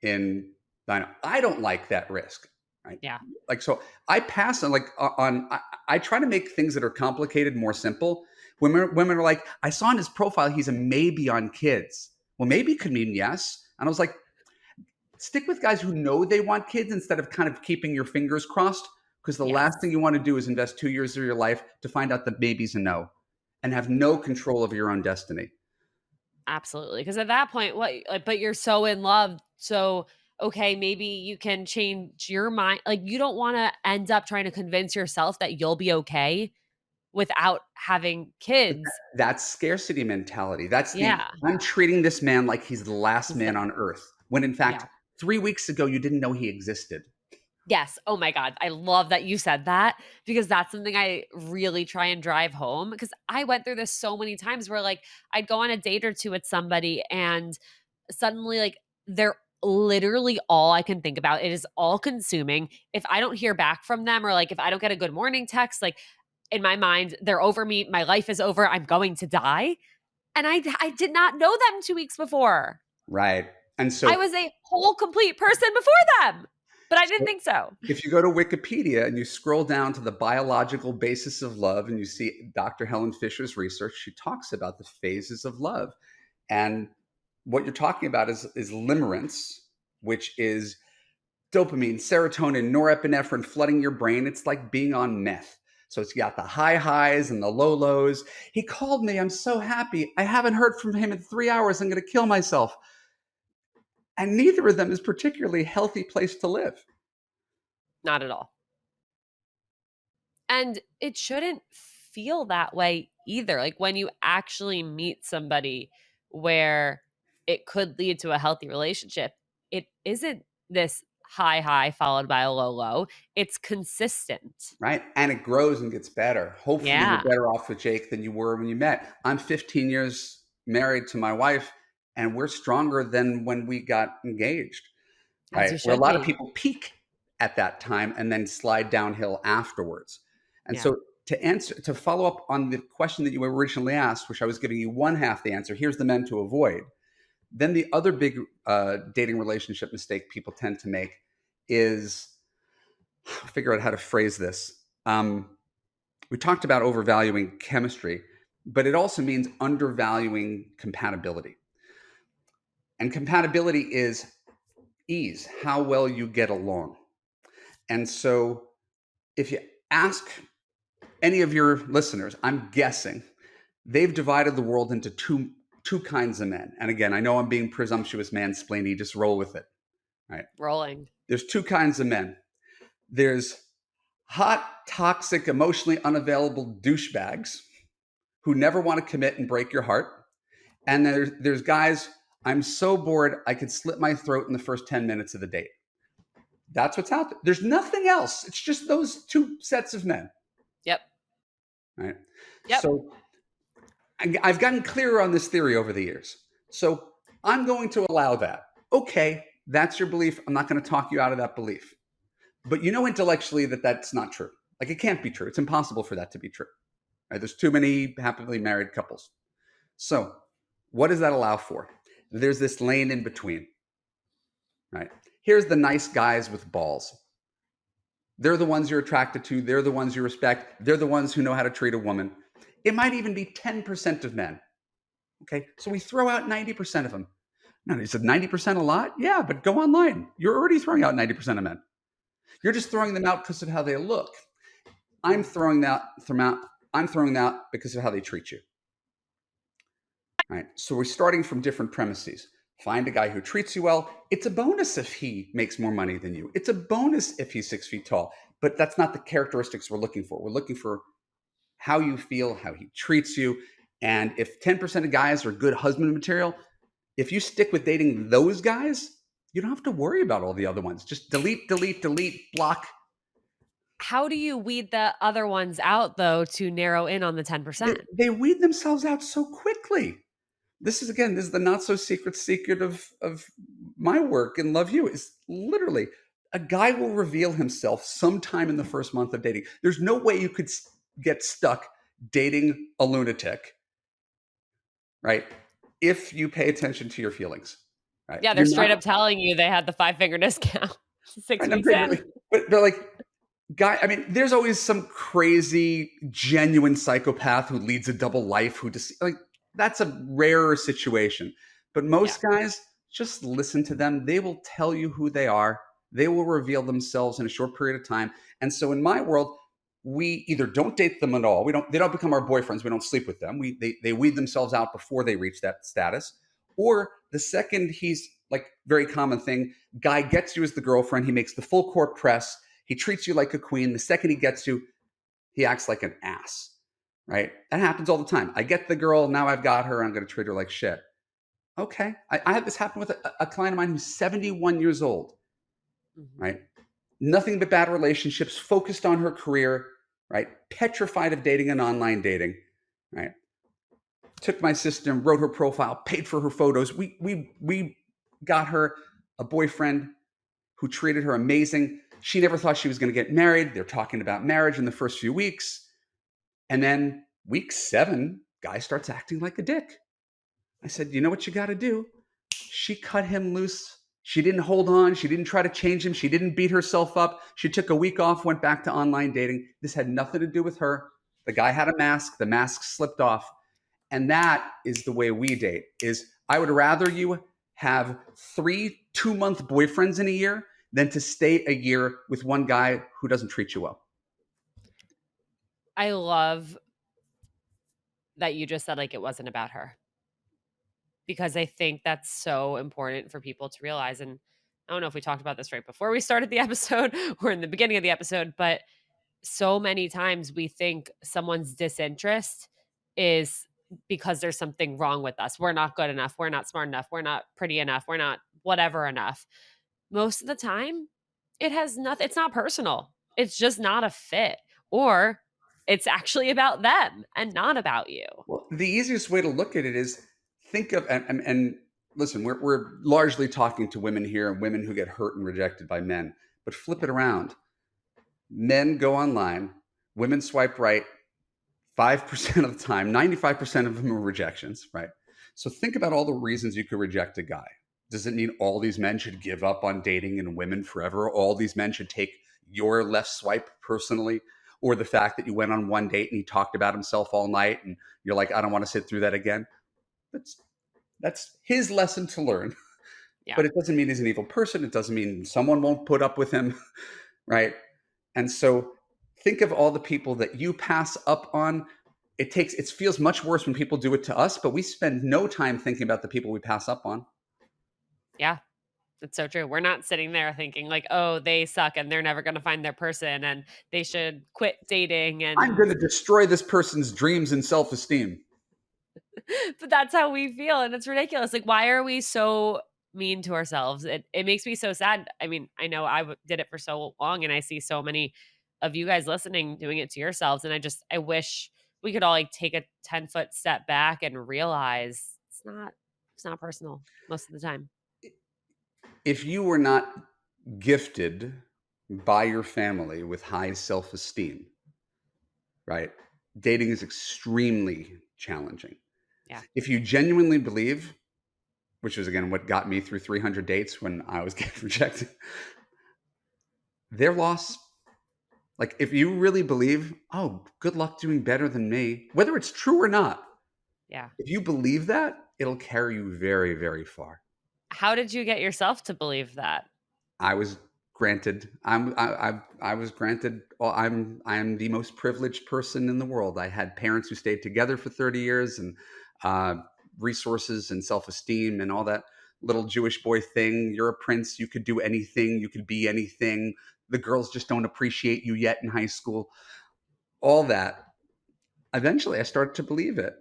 Speaker 2: in? I don't like that risk. Right.
Speaker 1: Yeah.
Speaker 2: Like, so I pass on I try to make things that are complicated more simple. Women are like, I saw on his profile, he's a maybe on kids. Well, maybe could mean yes. And I was like, stick with guys who know they want kids instead of kind of keeping your fingers crossed. Because the
Speaker 1: Yes.
Speaker 2: last thing you want to do is invest 2 years of your life to find out that maybe's a no and have no control of your own destiny.
Speaker 1: Absolutely. Because at that point, but you're so in love. So, okay, maybe you can change your mind. Like, you don't want to end up trying to convince yourself that you'll be okay without having kids.
Speaker 2: That's scarcity mentality.
Speaker 1: Yeah.
Speaker 2: I'm treating this man like he's the last
Speaker 1: Instead,
Speaker 2: man on earth. When in fact,
Speaker 1: yeah.
Speaker 2: 3 weeks ago, you didn't know he existed.
Speaker 1: Yes. Oh my God. I love that you said that, because that's something I really try and drive home, because I went through this so many times where, like, I'd go on a date or two with somebody and suddenly, like, they're literally all I can think about. It is all consuming. If I don't hear back from them, or like if I don't get a good morning text, like, in my mind, they're over me. My life is over. I'm going to die. And I did not know them 2 weeks before.
Speaker 2: Right. And
Speaker 1: I
Speaker 2: so
Speaker 1: was a whole complete person before them, but I didn't think so.
Speaker 2: if you go to Wikipedia and you scroll down to the biological basis of love and you see Dr. Helen Fisher's research, she talks about the phases of love. And what you're talking about is limerence, which is dopamine, serotonin, norepinephrine flooding your brain. It's like being on meth. So it's got the high highs and the low lows. He called me. I'm so happy. I haven't heard from him in 3 hours. I'm going to kill myself. And neither of them is particularly healthy place to live.
Speaker 1: Not at all. And it shouldn't feel that way either. Like when you actually meet somebody where it could lead to a healthy relationship, it isn't this high, high followed by a low, low. It's consistent.
Speaker 2: Right? And it grows and gets better. Hopefully, you're
Speaker 1: Yeah,
Speaker 2: better off with Jake than you were when you met. I'm 15 years married to my wife, and we're stronger than when we got engaged,
Speaker 1: as
Speaker 2: right?
Speaker 1: you
Speaker 2: Where a
Speaker 1: should
Speaker 2: lot of
Speaker 1: be.
Speaker 2: people peak at that time and then slide downhill afterwards. And
Speaker 1: Yeah.
Speaker 2: so, to follow up on the question that you originally asked, which I was giving you one half the answer, here's the men to avoid. Then the other big dating relationship mistake people tend to make is figure out how to phrase this. We talked about overvaluing chemistry, but it also means undervaluing compatibility. And compatibility is ease, how well you get along. And so if you ask any of your listeners, I'm guessing they've divided the world into two kinds of men. And again, I know I'm being presumptuous, mansplaining, just roll with it. Right?
Speaker 1: Rolling.
Speaker 2: There's two kinds of men. There's hot, toxic, emotionally unavailable douchebags who never want to commit and break your heart. And there's guys, I'm so bored, I could slit my throat in the first 10 minutes of the date. That's what's out there. There's nothing else. It's just those two sets of men.
Speaker 1: Yep.
Speaker 2: Right.
Speaker 1: Yep.
Speaker 2: So I've gotten clearer on this theory over the years. So I'm going to allow that. Okay, that's your belief. I'm not going to talk you out of that belief. But you know intellectually that that's not true. Like it can't be true. It's impossible for that to be true. Right? There's too many happily married couples. So what does that allow for? There's this lane in between. Right? Here's the nice guys with balls. They're the ones you're attracted to. They're the ones you respect. They're the ones who know how to treat a woman. It might even be 10% of men. Okay, so we throw out 90% of them. No, you said 90% a lot? Yeah, but go online. You're already throwing out 90% of men. You're just throwing them out because of how they look. I'm throwing them out because of how they treat you. All right. So we're starting from different premises. Find a guy who treats you well. It's a bonus if he makes more money than you. It's a bonus if he's 6 feet tall. But that's not the characteristics we're looking for. We're looking for how you feel, how he treats you. And if 10% of guys are good husband material, if you stick with dating those guys, you don't have to worry about all the other ones. Just delete, delete, delete, block.
Speaker 1: How do you weed the other ones out though to narrow in on the
Speaker 2: They,
Speaker 1: 10%?
Speaker 2: they weed themselves out so quickly. This is the not so secret of my work and Love You is literally a guy will reveal himself sometime in the first month of dating. There's no way you could get stuck dating a lunatic, right? If you pay attention to your feelings, right?
Speaker 1: Yeah, they're
Speaker 2: You're
Speaker 1: straight
Speaker 2: not
Speaker 1: up telling you they had the 5-finger discount 6
Speaker 2: right,
Speaker 1: weeks in.
Speaker 2: but like guy, I mean, there's always some crazy, genuine psychopath who leads a double life who just like that's a rarer situation. But
Speaker 1: Yeah.
Speaker 2: most guys, just listen to them. They will tell you who they are. They will reveal themselves in a short period of time. And so in my world, we either don't date them at all. They don't become our boyfriends. We don't sleep with them. They weed themselves out before they reach that status. Or the second he's like very common thing, guy gets you as the girlfriend, he makes the full court press, he treats you like a queen. The second he gets you, he acts like an ass, right? That happens all the time. I get the girl, now I've got her, I'm going to treat her like shit. Okay. I had this happen with a client of mine who's 71 years old,
Speaker 1: Mhm.
Speaker 2: right? Nothing but bad relationships, focused on her career, right? Petrified of dating and online dating, right? Took my system, wrote her profile, paid for her photos. We got her a boyfriend who treated her amazing. She never thought she was going to get married. They're talking about marriage in the first few weeks. And then week 7, guy starts acting like a dick. I said, you know what you got to do? She cut him loose. She didn't hold on. She didn't try to change him. She didn't beat herself up. She took a week off, went back to online dating. This had nothing to do with her. The guy had a mask. The mask slipped off. And that is the way we date is I would rather you have 3 2-month boyfriends in a year than to stay a year with one guy who doesn't treat you well.
Speaker 1: I love that you just said like it wasn't about her. because I think that's so important for people to realize. And I don't know if we talked about this right before we started the episode or in the beginning of the episode, but so many times we think someone's disinterest is because there's something wrong with us. We're not good enough. We're not smart enough. We're not pretty enough. We're not whatever enough. Most of the time, it has nothing, it's not personal. It's just not a fit. Or it's actually about them and not about you.
Speaker 2: Well, the easiest way to look at it is think of and listen, we're largely talking to women here and women who get hurt and rejected by men. But flip
Speaker 1: Yeah.
Speaker 2: it around. Men go online, women swipe right 5% of the time, 95% of them are rejections, right? So think about all the reasons you could reject a guy. Does it mean all these men should give up on dating and women forever? All these men should take your left swipe personally? Or the fact that you went on one date and he talked about himself all night and you're like, I don't want to sit through that again? That's his lesson to learn.
Speaker 1: Yeah.
Speaker 2: But it doesn't mean he's an evil person. It doesn't mean someone won't put up with him, right? And so think of all the people that you pass up on. It feels much worse when people do it to us, but we spend no time thinking about the people we pass up on.
Speaker 1: Yeah. That's so true. We're not sitting there thinking like, "Oh, they suck and they're never gonna find their person and they should quit dating,"
Speaker 2: I'm
Speaker 1: and
Speaker 2: going to destroy this person's dreams and self-esteem.
Speaker 1: but that's how we feel, and it's ridiculous. Like, why are we so mean to ourselves? It makes me so sad. I mean, I know did it for so long, and I see so many of you guys listening doing it to yourselves, and I wish we could all, like, take a 10-foot step back and realize it's not personal most of the time.
Speaker 2: If you were not gifted by your family with high self-esteem, right? Dating is extremely challenging.
Speaker 1: Yeah.
Speaker 2: If you genuinely believe, which was again what got me through 300 dates when I was getting rejected, their loss. Like if you really believe, oh, good luck doing better than me, whether it's true or not,
Speaker 1: Yeah.
Speaker 2: if you believe that, it'll carry you very, very far.
Speaker 1: How did you get yourself to believe that?
Speaker 2: I was granted. I was granted. Well, I'm the most privileged person in the world. I had parents who stayed together for 30 years, and uh, resources and self esteem and all that little Jewish boy thing. You're a prince. You could do anything. You could be anything. The girls just don't appreciate you yet in high school. All that. Eventually, I started to believe it.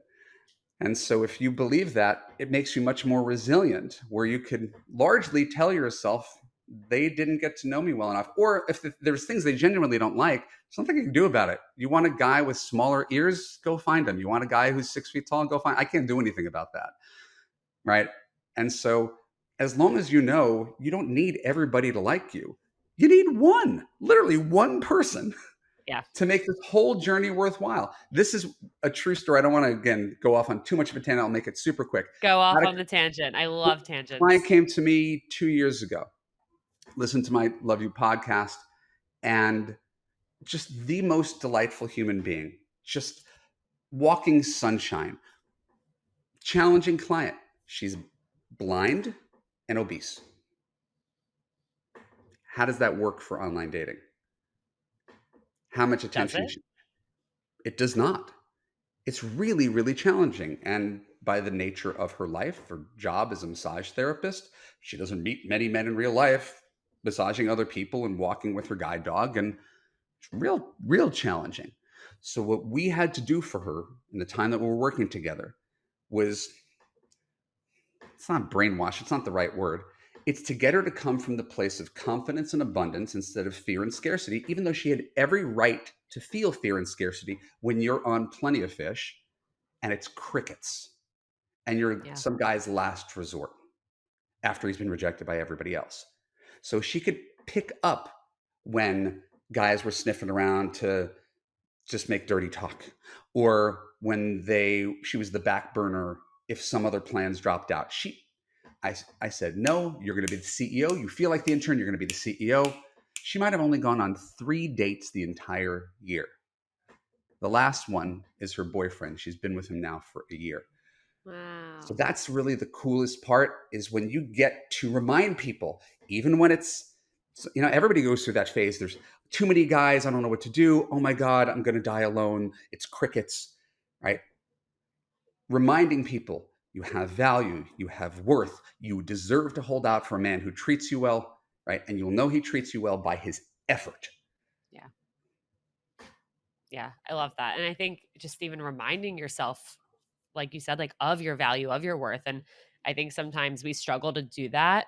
Speaker 2: And so if you believe that, it makes you much more resilient, where you can largely tell yourself, they didn't get to know me well enough. Or if there's things they genuinely don't like, there's nothing you can do about it. You want a guy with smaller ears, go find him. You want a guy who's 6 feet tall, go find. I can't do anything about that. Right. And so as long as you know you don't need everybody to like you, you need one, literally one person
Speaker 1: Yeah.
Speaker 2: to make this whole journey worthwhile. This is a true story. I don't want to, again, go off on too much of a tangent. I'll make it super quick.
Speaker 1: Go off
Speaker 2: Had
Speaker 1: on the tangent. I
Speaker 2: a
Speaker 1: love
Speaker 2: client
Speaker 1: tangents.
Speaker 2: came to me 2 years ago, listened to my Love You podcast, and just the most delightful human being, just walking sunshine, challenging client. She's blind and obese. How does that work for online dating? How much
Speaker 1: Does
Speaker 2: attention?
Speaker 1: it?
Speaker 2: It does not. It's really, really challenging. And by the nature of her life, her job as a massage therapist, she doesn't meet many men in real life, massaging other people and walking with her guide dog. And it's real, real challenging. So, what we had to do for her in the time that we were working together was, it's not brainwash, it's not the right word. It's to get her to come from the place of confidence and abundance instead of fear and scarcity, even though she had every right to feel fear and scarcity when you're on Plenty of Fish and it's crickets and you're
Speaker 1: Yeah.
Speaker 2: some guy's last resort after he's been rejected by everybody else. So she could pick up when guys were sniffing around to just make dirty talk, or when she was the back burner if some other plans dropped out. I said, no, you're going to be the CEO. You feel like the intern, you're going to be the CEO. She might have only gone on 3 dates the entire year. The last one is her boyfriend. She's been with him now for a year. So
Speaker 1: Wow.
Speaker 2: that's really the coolest part, is when you get to remind people, even when it's, everybody goes through that phase. There's too many guys. I don't know what to do. Oh my God, I'm going to die alone. It's crickets, right? Reminding people, you have value, you have worth, you deserve to hold out for a man who treats you well, right? And you'll know he treats you well by his effort.
Speaker 1: Yeah. Yeah. I love that. And I think just even reminding yourself, like you said, like of your value, of your worth. And I think sometimes we struggle to do that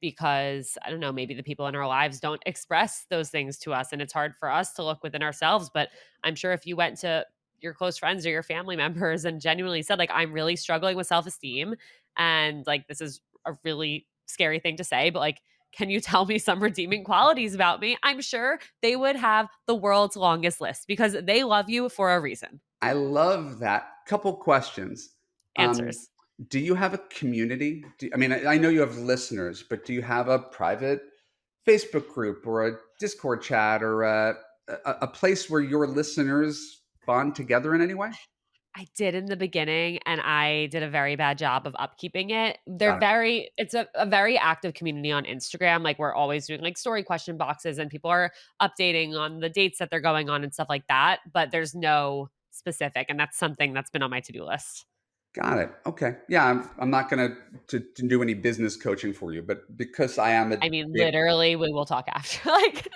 Speaker 1: because I don't know, maybe the people in our lives don't express those things to us. And it's hard for us to look within ourselves. But I'm sure if you went to your close friends or your family members and genuinely said, like, I'm really struggling with self esteem, and like, this is a really scary thing to say, but like, can you tell me some redeeming qualities about me? I'm sure they would have the world's longest list because they love you for a reason.
Speaker 2: I love that. Couple questions. Um,
Speaker 1: Answers.
Speaker 2: do you have a community? I mean, I know you have listeners, but do you have a private Facebook group or a Discord chat or a place where your listeners bond together in any way?
Speaker 1: I did in the beginning, and I did a very bad job of upkeeping it.
Speaker 2: Got it.
Speaker 1: It's a very active community on Instagram. Like, we're always doing like story question boxes, and people are updating on the dates that they're going on and stuff like that. But there's no specific, and that's something that's been on my to-do list.
Speaker 2: Got it. Okay. Yeah, I'm not going to do any business coaching for you, but because I am a
Speaker 1: I mean, literally, we will talk after. Like,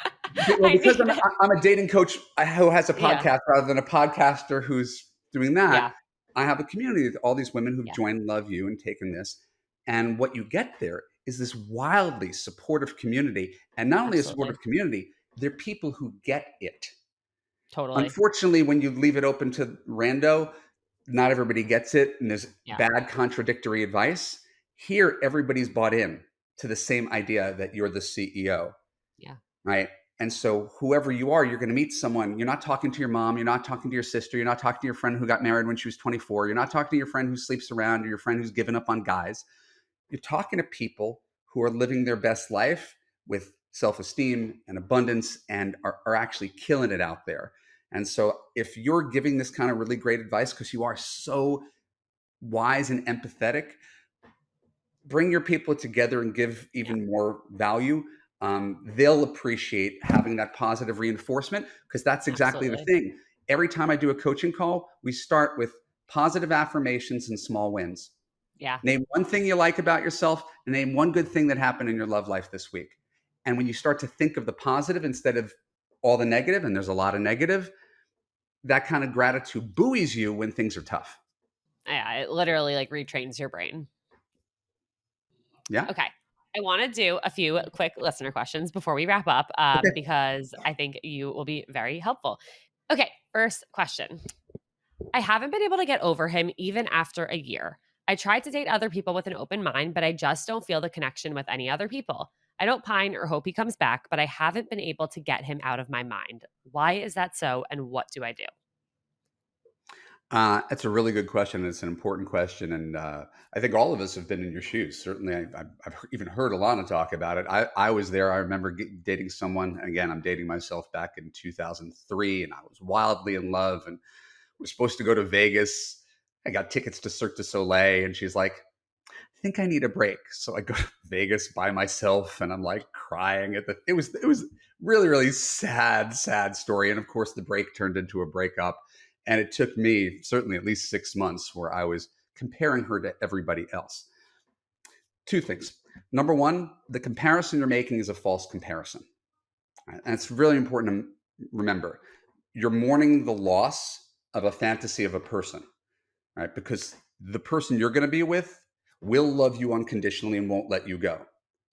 Speaker 2: Well,
Speaker 1: I
Speaker 2: because
Speaker 1: need it.
Speaker 2: I'm a dating coach who has a
Speaker 1: Yeah.
Speaker 2: podcast rather than a podcaster who's doing that.
Speaker 1: Yeah.
Speaker 2: I have a community of all these women who've
Speaker 1: Yeah.
Speaker 2: joined Love You and taken this. And what you get there is this wildly supportive community. And not only a
Speaker 1: Absolutely.
Speaker 2: supportive community, they're people who get it.
Speaker 1: Totally.
Speaker 2: Unfortunately, when you leave it open to rando, not everybody gets it. And there's
Speaker 1: Yeah.
Speaker 2: bad contradictory advice. Here, everybody's bought in to the same idea that you're the CEO,
Speaker 1: Yeah.
Speaker 2: right? And so whoever you are, you're going to meet someone. You're not talking to your mom. You're not talking to your sister. You're not talking to your friend who got married when she was 24. You're not talking to your friend who sleeps around or your friend who's given up on guys. You're talking to people who are living their best life with self-esteem and abundance and are actually killing it out there. And so if you're giving this kind of really great advice because you are so wise and empathetic, bring your people together and give
Speaker 1: Yeah.
Speaker 2: even more value. They'll appreciate having that positive reinforcement because that's exactly the
Speaker 1: Absolutely.
Speaker 2: thing. Every time I do a coaching call, we start with positive affirmations and small wins.
Speaker 1: Yeah.
Speaker 2: Name one thing you like about yourself and name one good thing that happened in your love life this week. And when you start to think of the positive instead of all the negative, and there's a lot of negative, that kind of gratitude buoys you when things are tough.
Speaker 1: Yeah. It literally like retrains your brain.
Speaker 2: Yeah.
Speaker 1: Okay. I want to do a few quick listener questions before we wrap up
Speaker 2: Okay.
Speaker 1: because I think you will be very helpful. Okay. First question. I haven't been able to get over him even after a year. I tried to date other people with an open mind, but I just don't feel the connection with any other people. I don't pine or hope he comes back, but I haven't been able to get him out of my mind. Why is that so? And what do I do?
Speaker 2: That's a really good question. It's an important question, and I think all of us have been in your shoes. Certainly, I've even heard Alana talk about it. I was there. I remember dating someone. Again, I'm dating myself back in 2003, and I was wildly in love. And we're supposed to go to Vegas. I got tickets to Cirque du Soleil, and she's like, "I think I need a break." So I go to Vegas by myself, and I'm like crying at the. It was really really sad story, and of course the break turned into a breakup. And it took me certainly at least 6 months where I was comparing her to everybody else. Two things. Number one, the comparison you're making is a false comparison. Right? And it's really important to remember. You're mourning the loss of a fantasy of a person, right? Because the person you're going to be with will love you unconditionally and won't let you go.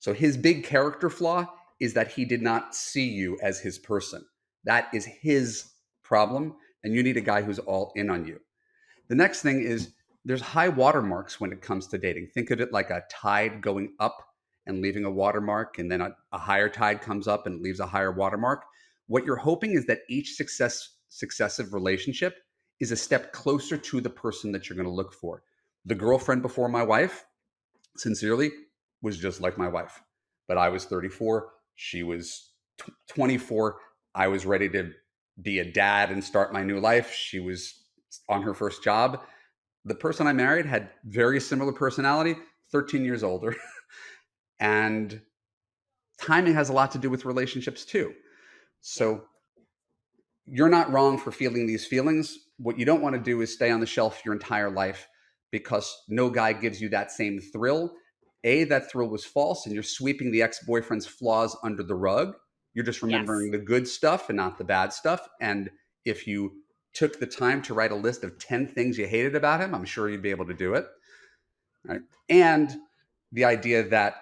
Speaker 2: So his big character flaw is that he did not see you as his person. That is his problem. And you need a guy who's all in on you. The next thing is there's high watermarks when it comes to dating. Think of it like a tide going up and leaving a watermark, and then a higher tide comes up and leaves a higher watermark. What you're hoping is that each successive relationship is a step closer to the person that you're going to look for. The girlfriend before my wife, sincerely, was just like my wife. But I was 34, she was 24. I was ready to be a dad and start my new life. She was on her first job. The person I married had very similar personality, 13 years older. And timing has a lot to do with relationships too.
Speaker 1: Yeah.
Speaker 2: So you're not wrong for feeling these feelings. What you don't want to do is stay on the shelf your entire life because no guy gives you that same thrill. A, that thrill was false, and you're sweeping the ex-boyfriend's flaws under the rug. You're just remembering
Speaker 1: Yes.
Speaker 2: the good stuff and not the bad stuff. And if you took the time to write a list of 10 things you hated about him, I'm sure you'd be able to do it. Right? And the idea that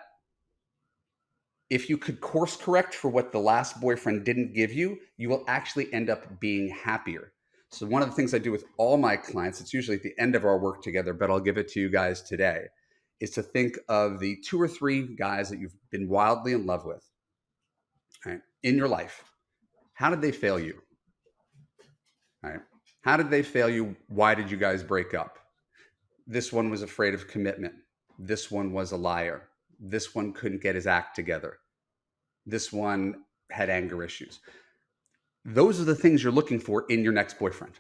Speaker 2: if you could course correct for what the last boyfriend didn't give you, you will actually end up being happier. So one of the things I do with all my clients, it's usually at the end of our work together, but I'll give it to you guys today, is to think of the 2 or 3 guys that you've been wildly in love with, right, in your life. How did they fail you? Right? How did they fail you? Why did you guys break up? This one was afraid of commitment. This one was a liar. This one couldn't get his act together. This one had anger issues. Those are the things you're looking for in your next boyfriend,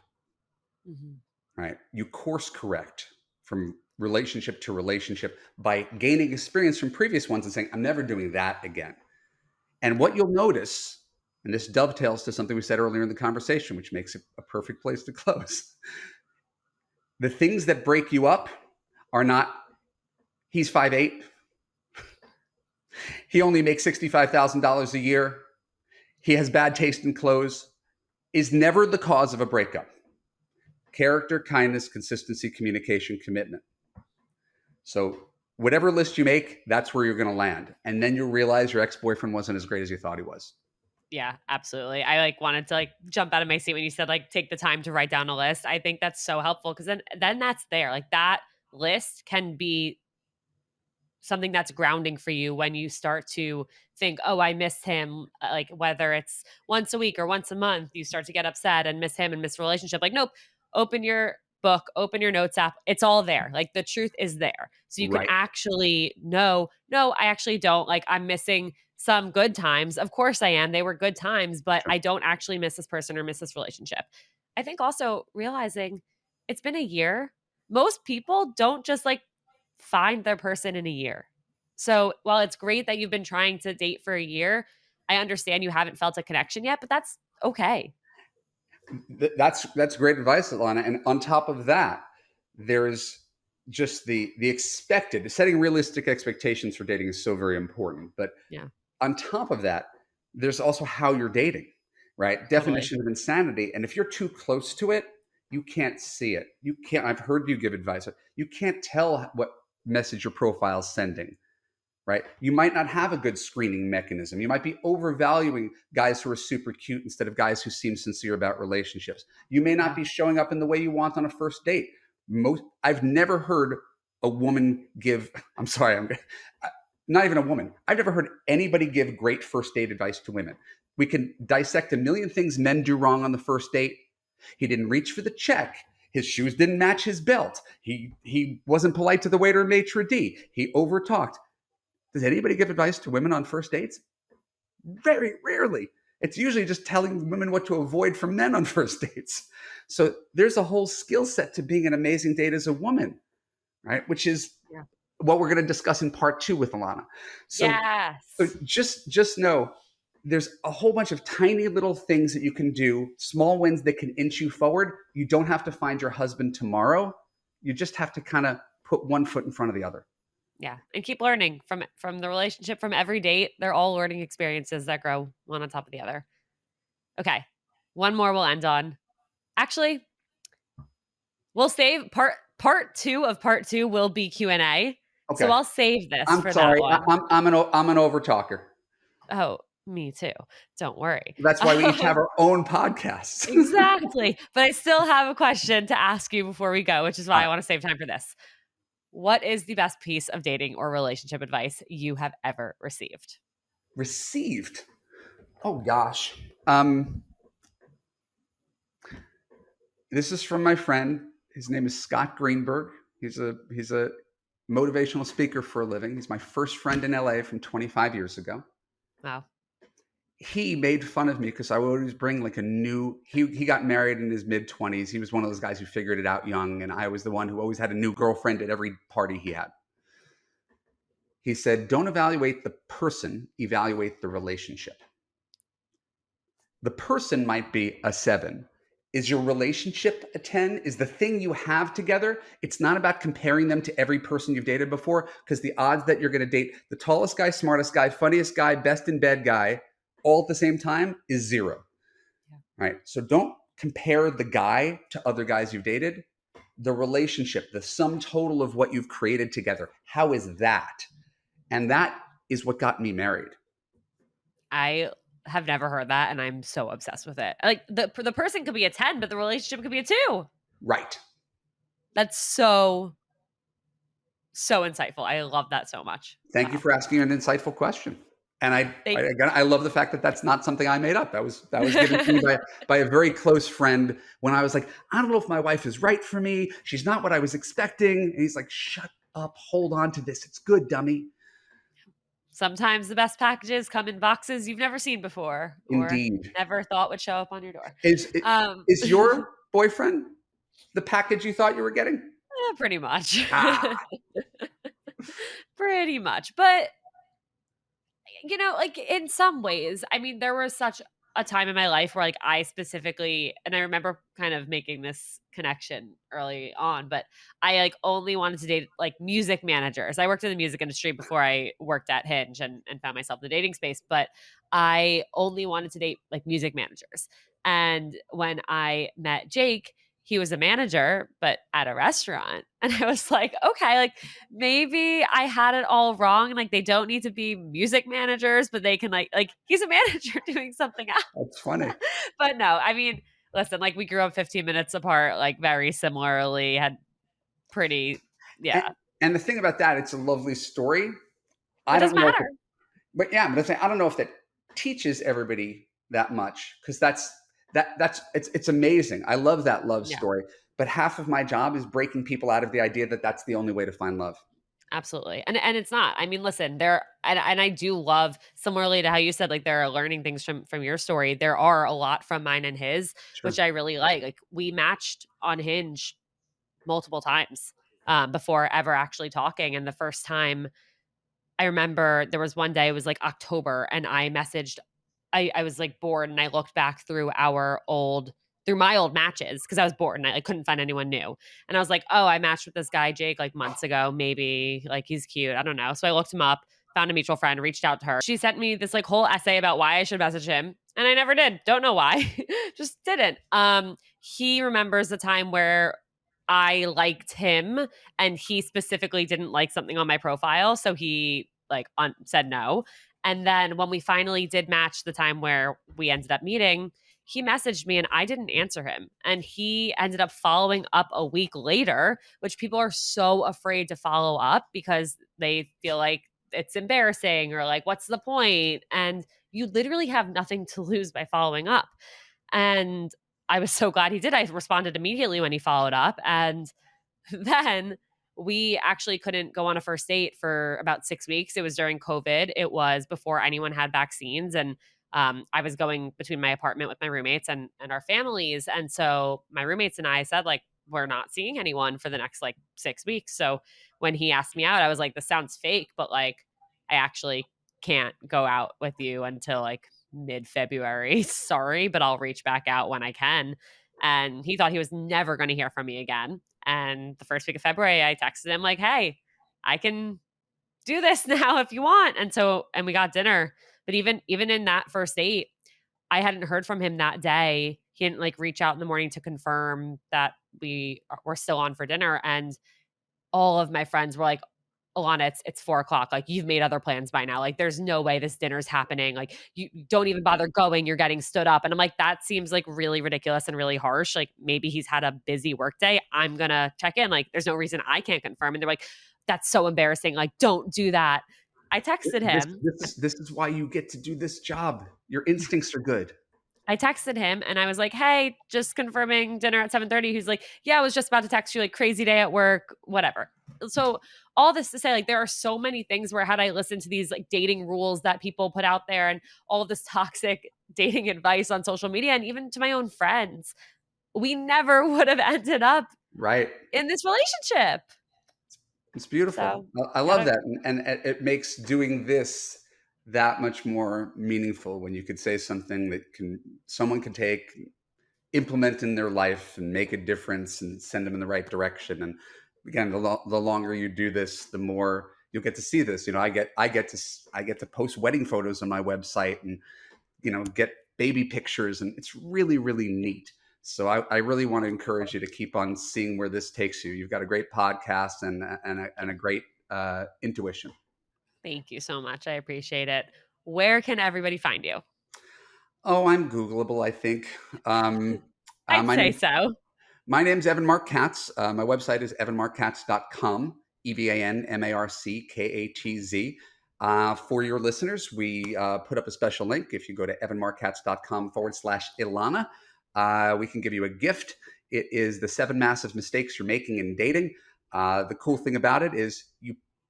Speaker 2: right? You course correct from relationship to relationship by gaining experience from previous ones and saying, I'm never doing that again. And what you'll notice, and this dovetails to something we said earlier in the conversation, which makes it a perfect place to close. The things that break you up are not, he's 5'8", he only makes $65,000 a year, he has bad taste in clothes, is never the cause of a breakup. Character, kindness, consistency, communication, commitment. So whatever list you make, that's where you're going to land. And then you'll realize your ex-boyfriend wasn't as great as you thought he was.
Speaker 1: Yeah, absolutely. I wanted to jump out of my seat when you said take the time to write down a list. I think that's so helpful because then that's there. That list can be something that's grounding for you when you start to think, oh, I miss him. Whether it's once a week or once a month, you start to get upset and miss him and miss relationship. Nope, open your book, open your notes app. It's all there. The truth is there. So you can
Speaker 2: Right.
Speaker 1: actually know, no, I actually don't. I'm missing some good times. Of course I am. They were good times, but
Speaker 2: Sure.
Speaker 1: I don't actually miss this person or miss this relationship. I think also realizing it's been a year. Most people don't just find their person in a year. So while it's great that you've been trying to date for a year, I understand you haven't felt a connection yet, but that's okay.
Speaker 2: That's great advice, Alana. And on top of that, there's just the expected, setting realistic expectations for dating is so very important. But
Speaker 1: Yeah,
Speaker 2: on top of that, there's also how you're dating, right?
Speaker 1: totally.
Speaker 2: Definition of insanity. And if you're too close to it, you can't see it. You can't, I've heard you give advice. You can't tell what message your profile is sending, right? You might not have a good screening mechanism. You might be overvaluing guys who are super cute instead of guys who seem sincere about relationships. You may not
Speaker 1: Yeah.
Speaker 2: be showing up in the way you want on a first date. I've never heard a woman give, I'm sorry, not even a woman. I've never heard anybody give great first date advice to women. We can dissect a million things men do wrong on the first date. He didn't reach for the check. His shoes didn't match his belt. He wasn't polite to the waiter in maitre d'. He overtalked. Does anybody give advice to women on first dates? Very rarely. It's usually just telling women what to avoid from men on first dates. So there's a whole skill set to being an amazing date as a woman, right? Which is
Speaker 1: Yeah.
Speaker 2: what we're going to discuss in part 2 with Alana. So
Speaker 1: Yes.
Speaker 2: just know there's a whole bunch of tiny little things that you can do, small wins that can inch you forward. You don't have to find your husband tomorrow. You just have to kind of put one foot in front of the other.
Speaker 1: Yeah. And keep learning from the relationship, from every date. They're all learning experiences that grow one on top of the other. Okay. One more we'll end on. Actually, we'll save part 2 of part 2 will be Q&A. So
Speaker 2: Okay.
Speaker 1: I'll save this
Speaker 2: I'm
Speaker 1: for that
Speaker 2: sorry.
Speaker 1: one.
Speaker 2: I'm an overtalker.
Speaker 1: Oh, me too. Don't worry.
Speaker 2: That's why we each have our own podcasts.
Speaker 1: Exactly. But I still have a question to ask you before we go, which is
Speaker 2: All
Speaker 1: why I
Speaker 2: right.
Speaker 1: want to save time for this. What is the best piece of dating or relationship advice you have ever received?
Speaker 2: Received. Oh gosh. This is from my friend. His name is Scott Greenberg. He's a motivational speaker for a living. He's my first friend in LA from 25 years ago.
Speaker 1: Wow.
Speaker 2: He made fun of me because I would always bring a new, he got married in his mid 20s. He was one of those guys who figured it out young. And I was the one who always had a new girlfriend at every party he had. He said, don't evaluate the person, evaluate the relationship. The person might be a 7. Is your relationship a 10? Is the thing you have together? It's not about comparing them to every person you've dated before, because the odds that you're going to date the tallest guy, smartest guy, funniest guy, best in bed guy all at the same time is zero.
Speaker 1: Yeah.
Speaker 2: Right? So don't compare the guy to other guys you've dated. The relationship, the sum total of what you've created together. How is that? And that is what got me married.
Speaker 1: I have never heard that, and I'm so obsessed with it. Like, the person could be a 10, but the relationship could be a 2.
Speaker 2: Right.
Speaker 1: That's so insightful. I love that so much.
Speaker 2: Thank you
Speaker 1: Wow.
Speaker 2: for asking an insightful question. And
Speaker 1: Thank
Speaker 2: again, I love the fact that that's not something I made up. That was given to me by a very close friend when I was like, I don't know if my wife is right for me. She's not what I was expecting. And he's like, shut up, hold on to this. It's good, dummy.
Speaker 1: Sometimes the best packages come in boxes you've never seen before or
Speaker 2: Indeed.
Speaker 1: never thought would show up on your door.
Speaker 2: Is is
Speaker 1: Yeah,
Speaker 2: your boyfriend the package you thought you were getting?
Speaker 1: pretty much.
Speaker 2: Ah,
Speaker 1: Pretty much. But like in some ways, I mean, there was such a time in my life where like I specifically, and I remember kind of making this connection early on, but I like only wanted to date like music managers. I worked in the music industry before I worked at Hinge and found myself in the dating space, but I only wanted to date like music managers. And when I met Jake, he was a manager, but at a restaurant. And I was like, okay, like maybe I had it all wrong. And like they don't need to be music managers, but they can like he's a manager doing something else.
Speaker 2: that's funny.
Speaker 1: But no, I mean, listen, like we grew up 15 minutes apart, like very similarly, had pretty
Speaker 2: And,
Speaker 1: yeah.
Speaker 2: and the thing about that, it's a lovely story.
Speaker 1: It
Speaker 2: I
Speaker 1: doesn't
Speaker 2: don't know if it,
Speaker 1: matter.
Speaker 2: but yeah, but I don't know if that teaches everybody that much, because that's it's amazing. I love that love
Speaker 1: Yeah.
Speaker 2: story, but half of my job is breaking people out of the idea that that's the only way to find love.
Speaker 1: Absolutely. And it's not. I mean, listen, there and I do love similarly to how you said like there are learning things from your story. There are a lot from mine and his, which
Speaker 2: Sure.
Speaker 1: I really like. Like we matched on Hinge multiple times before ever actually talking. And the first time I remember there was one day, it was like October, and I messaged I was like bored and I looked back through my old matches because I was bored and I like, couldn't find anyone new. And I was like, oh, I matched with this guy, Jake, like months ago. Maybe like he's cute. I don't know. So I looked him up, found a mutual friend, reached out to her. She sent me this like whole essay about why I should message him. And I never did. Don't know why. Just didn't. He remembers the time where I liked him and he specifically didn't like something on my profile. So he like said no. And then when we finally did match the time where we ended up meeting, he messaged me and I didn't answer him. And he ended up following up a week later, which people are so afraid to follow up because they feel like it's embarrassing or like, what's the point? And you literally have nothing to lose by following up. And I was so glad he did. I responded immediately when he followed up. And then we actually couldn't go on a first date for about 6 weeks. It was during COVID. It was before anyone had vaccines. And I was going between my apartment with my roommates and our families. And so my roommates and I said, like, we're not seeing anyone for the next like 6 weeks. So when he asked me out, I was like, this sounds fake, but like, I actually can't go out with you until like mid February. Sorry, but I'll reach back out when I can. And he thought he was never going to hear from me again. And the first week of February, I texted him like, "Hey, I can do this now if you want." And we got dinner. But even in that first date, I hadn't heard from him that day. He didn't like reach out in the morning to confirm that we were still on for dinner. And all of my friends were like, Alana, it's 4 o'clock. Like you've made other plans by now. Like there's no way this dinner's happening. Like you don't even bother going. You're getting stood up. And I'm like, that seems like really ridiculous and really harsh. Like maybe he's had a busy work day. I'm gonna check in. Like there's no reason I can't confirm. And they're like, that's so embarrassing. Like don't do that. I texted him
Speaker 2: This is why you get to do this job. Your instincts are good.
Speaker 1: I texted him and I was like, "Hey, just confirming dinner at 7:30." He's like, "Yeah, I was just about to text you like crazy day at work, whatever." So, all this to say like there are so many things where had I listened to these like dating rules that people put out there and all of this toxic dating advice on social media and even to my own friends, we never would have ended up
Speaker 2: Right.
Speaker 1: in this relationship.
Speaker 2: It's beautiful.
Speaker 1: So,
Speaker 2: I love
Speaker 1: gotta
Speaker 2: that. And it makes doing this that much more meaningful when you could say something that someone can take implement in their life and make a difference and send them in the right direction. And again, the longer you do this, the more you'll get to see this. I get to post wedding photos on my website and get baby pictures, and it's really, really neat. So I really want to encourage you to keep on seeing where this takes you. You've got a great podcast and a great intuition.
Speaker 1: Thank you so much. I appreciate it. Where can everybody find you?
Speaker 2: Oh, I'm Googleable, I think.
Speaker 1: I'd
Speaker 2: My
Speaker 1: say
Speaker 2: name,
Speaker 1: so.
Speaker 2: my name's Evan Marc Katz. My website is evanmarckatz.com, EvanMarckatz. For your listeners, we put up a special link. If you go to evanmarckatz.com/Ilana, we can give you a gift. It is the 7 massive mistakes you're making in dating. The cool thing about it is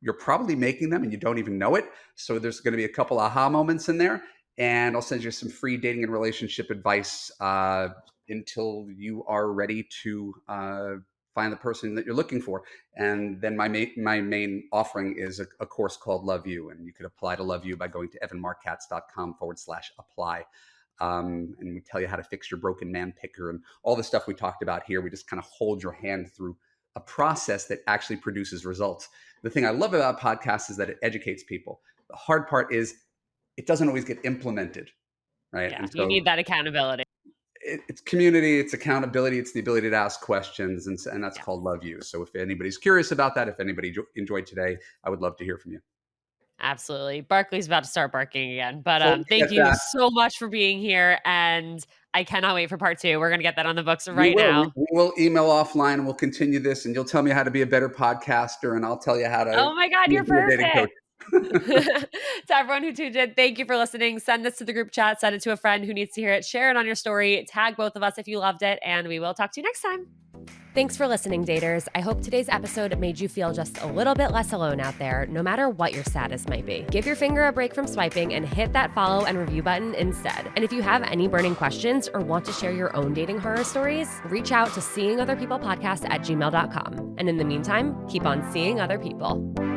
Speaker 2: you're probably making them and you don't even know it. So there's going to be a couple aha moments in there. And I'll send you some free dating and relationship advice until you are ready to find the person that you're looking for. And then my main offering is a course called Love You. And you could apply to Love You by going to evanmarckatz.com/apply. And we tell you how to fix your broken man picker and all the stuff we talked about here. We just kind of hold your hand through a process that actually produces results. The thing I love about podcasts is that it educates people. The hard part is it doesn't always get implemented, right?
Speaker 1: Yeah,
Speaker 2: And
Speaker 1: you
Speaker 2: so
Speaker 1: need that accountability.
Speaker 2: it's community, it's accountability, it's the ability to ask questions, and that's called Love You. So if anybody's curious about that, if anybody enjoyed today, I would love to hear from you.
Speaker 1: Absolutely. Barkley's about to start barking again. But
Speaker 2: Totally
Speaker 1: thank
Speaker 2: get
Speaker 1: you
Speaker 2: that.
Speaker 1: so much for being here. And I cannot wait for part 2. We're going to get that on the books
Speaker 2: We
Speaker 1: right
Speaker 2: will.
Speaker 1: now.
Speaker 2: We will email offline and we'll continue this, and you'll tell me how to be a better podcaster, and I'll tell you how to
Speaker 1: Oh my God,
Speaker 2: be
Speaker 1: you're
Speaker 2: a dating coach.
Speaker 1: perfect. To everyone who tuned in, thank you for listening. Send this to the group chat, send it to a friend who needs to hear it, share it on your story, tag both of us if you loved it, and we will talk to you next time. Thanks for listening, daters. I hope today's episode made you feel just a little bit less alone out there, no matter what your status might be. Give your finger a break from swiping and hit that follow and review button instead. And if you have any burning questions or want to share your own dating horror stories, reach out to seeingotherpeoplepodcast@gmail.com. And in the meantime, keep on seeing other people.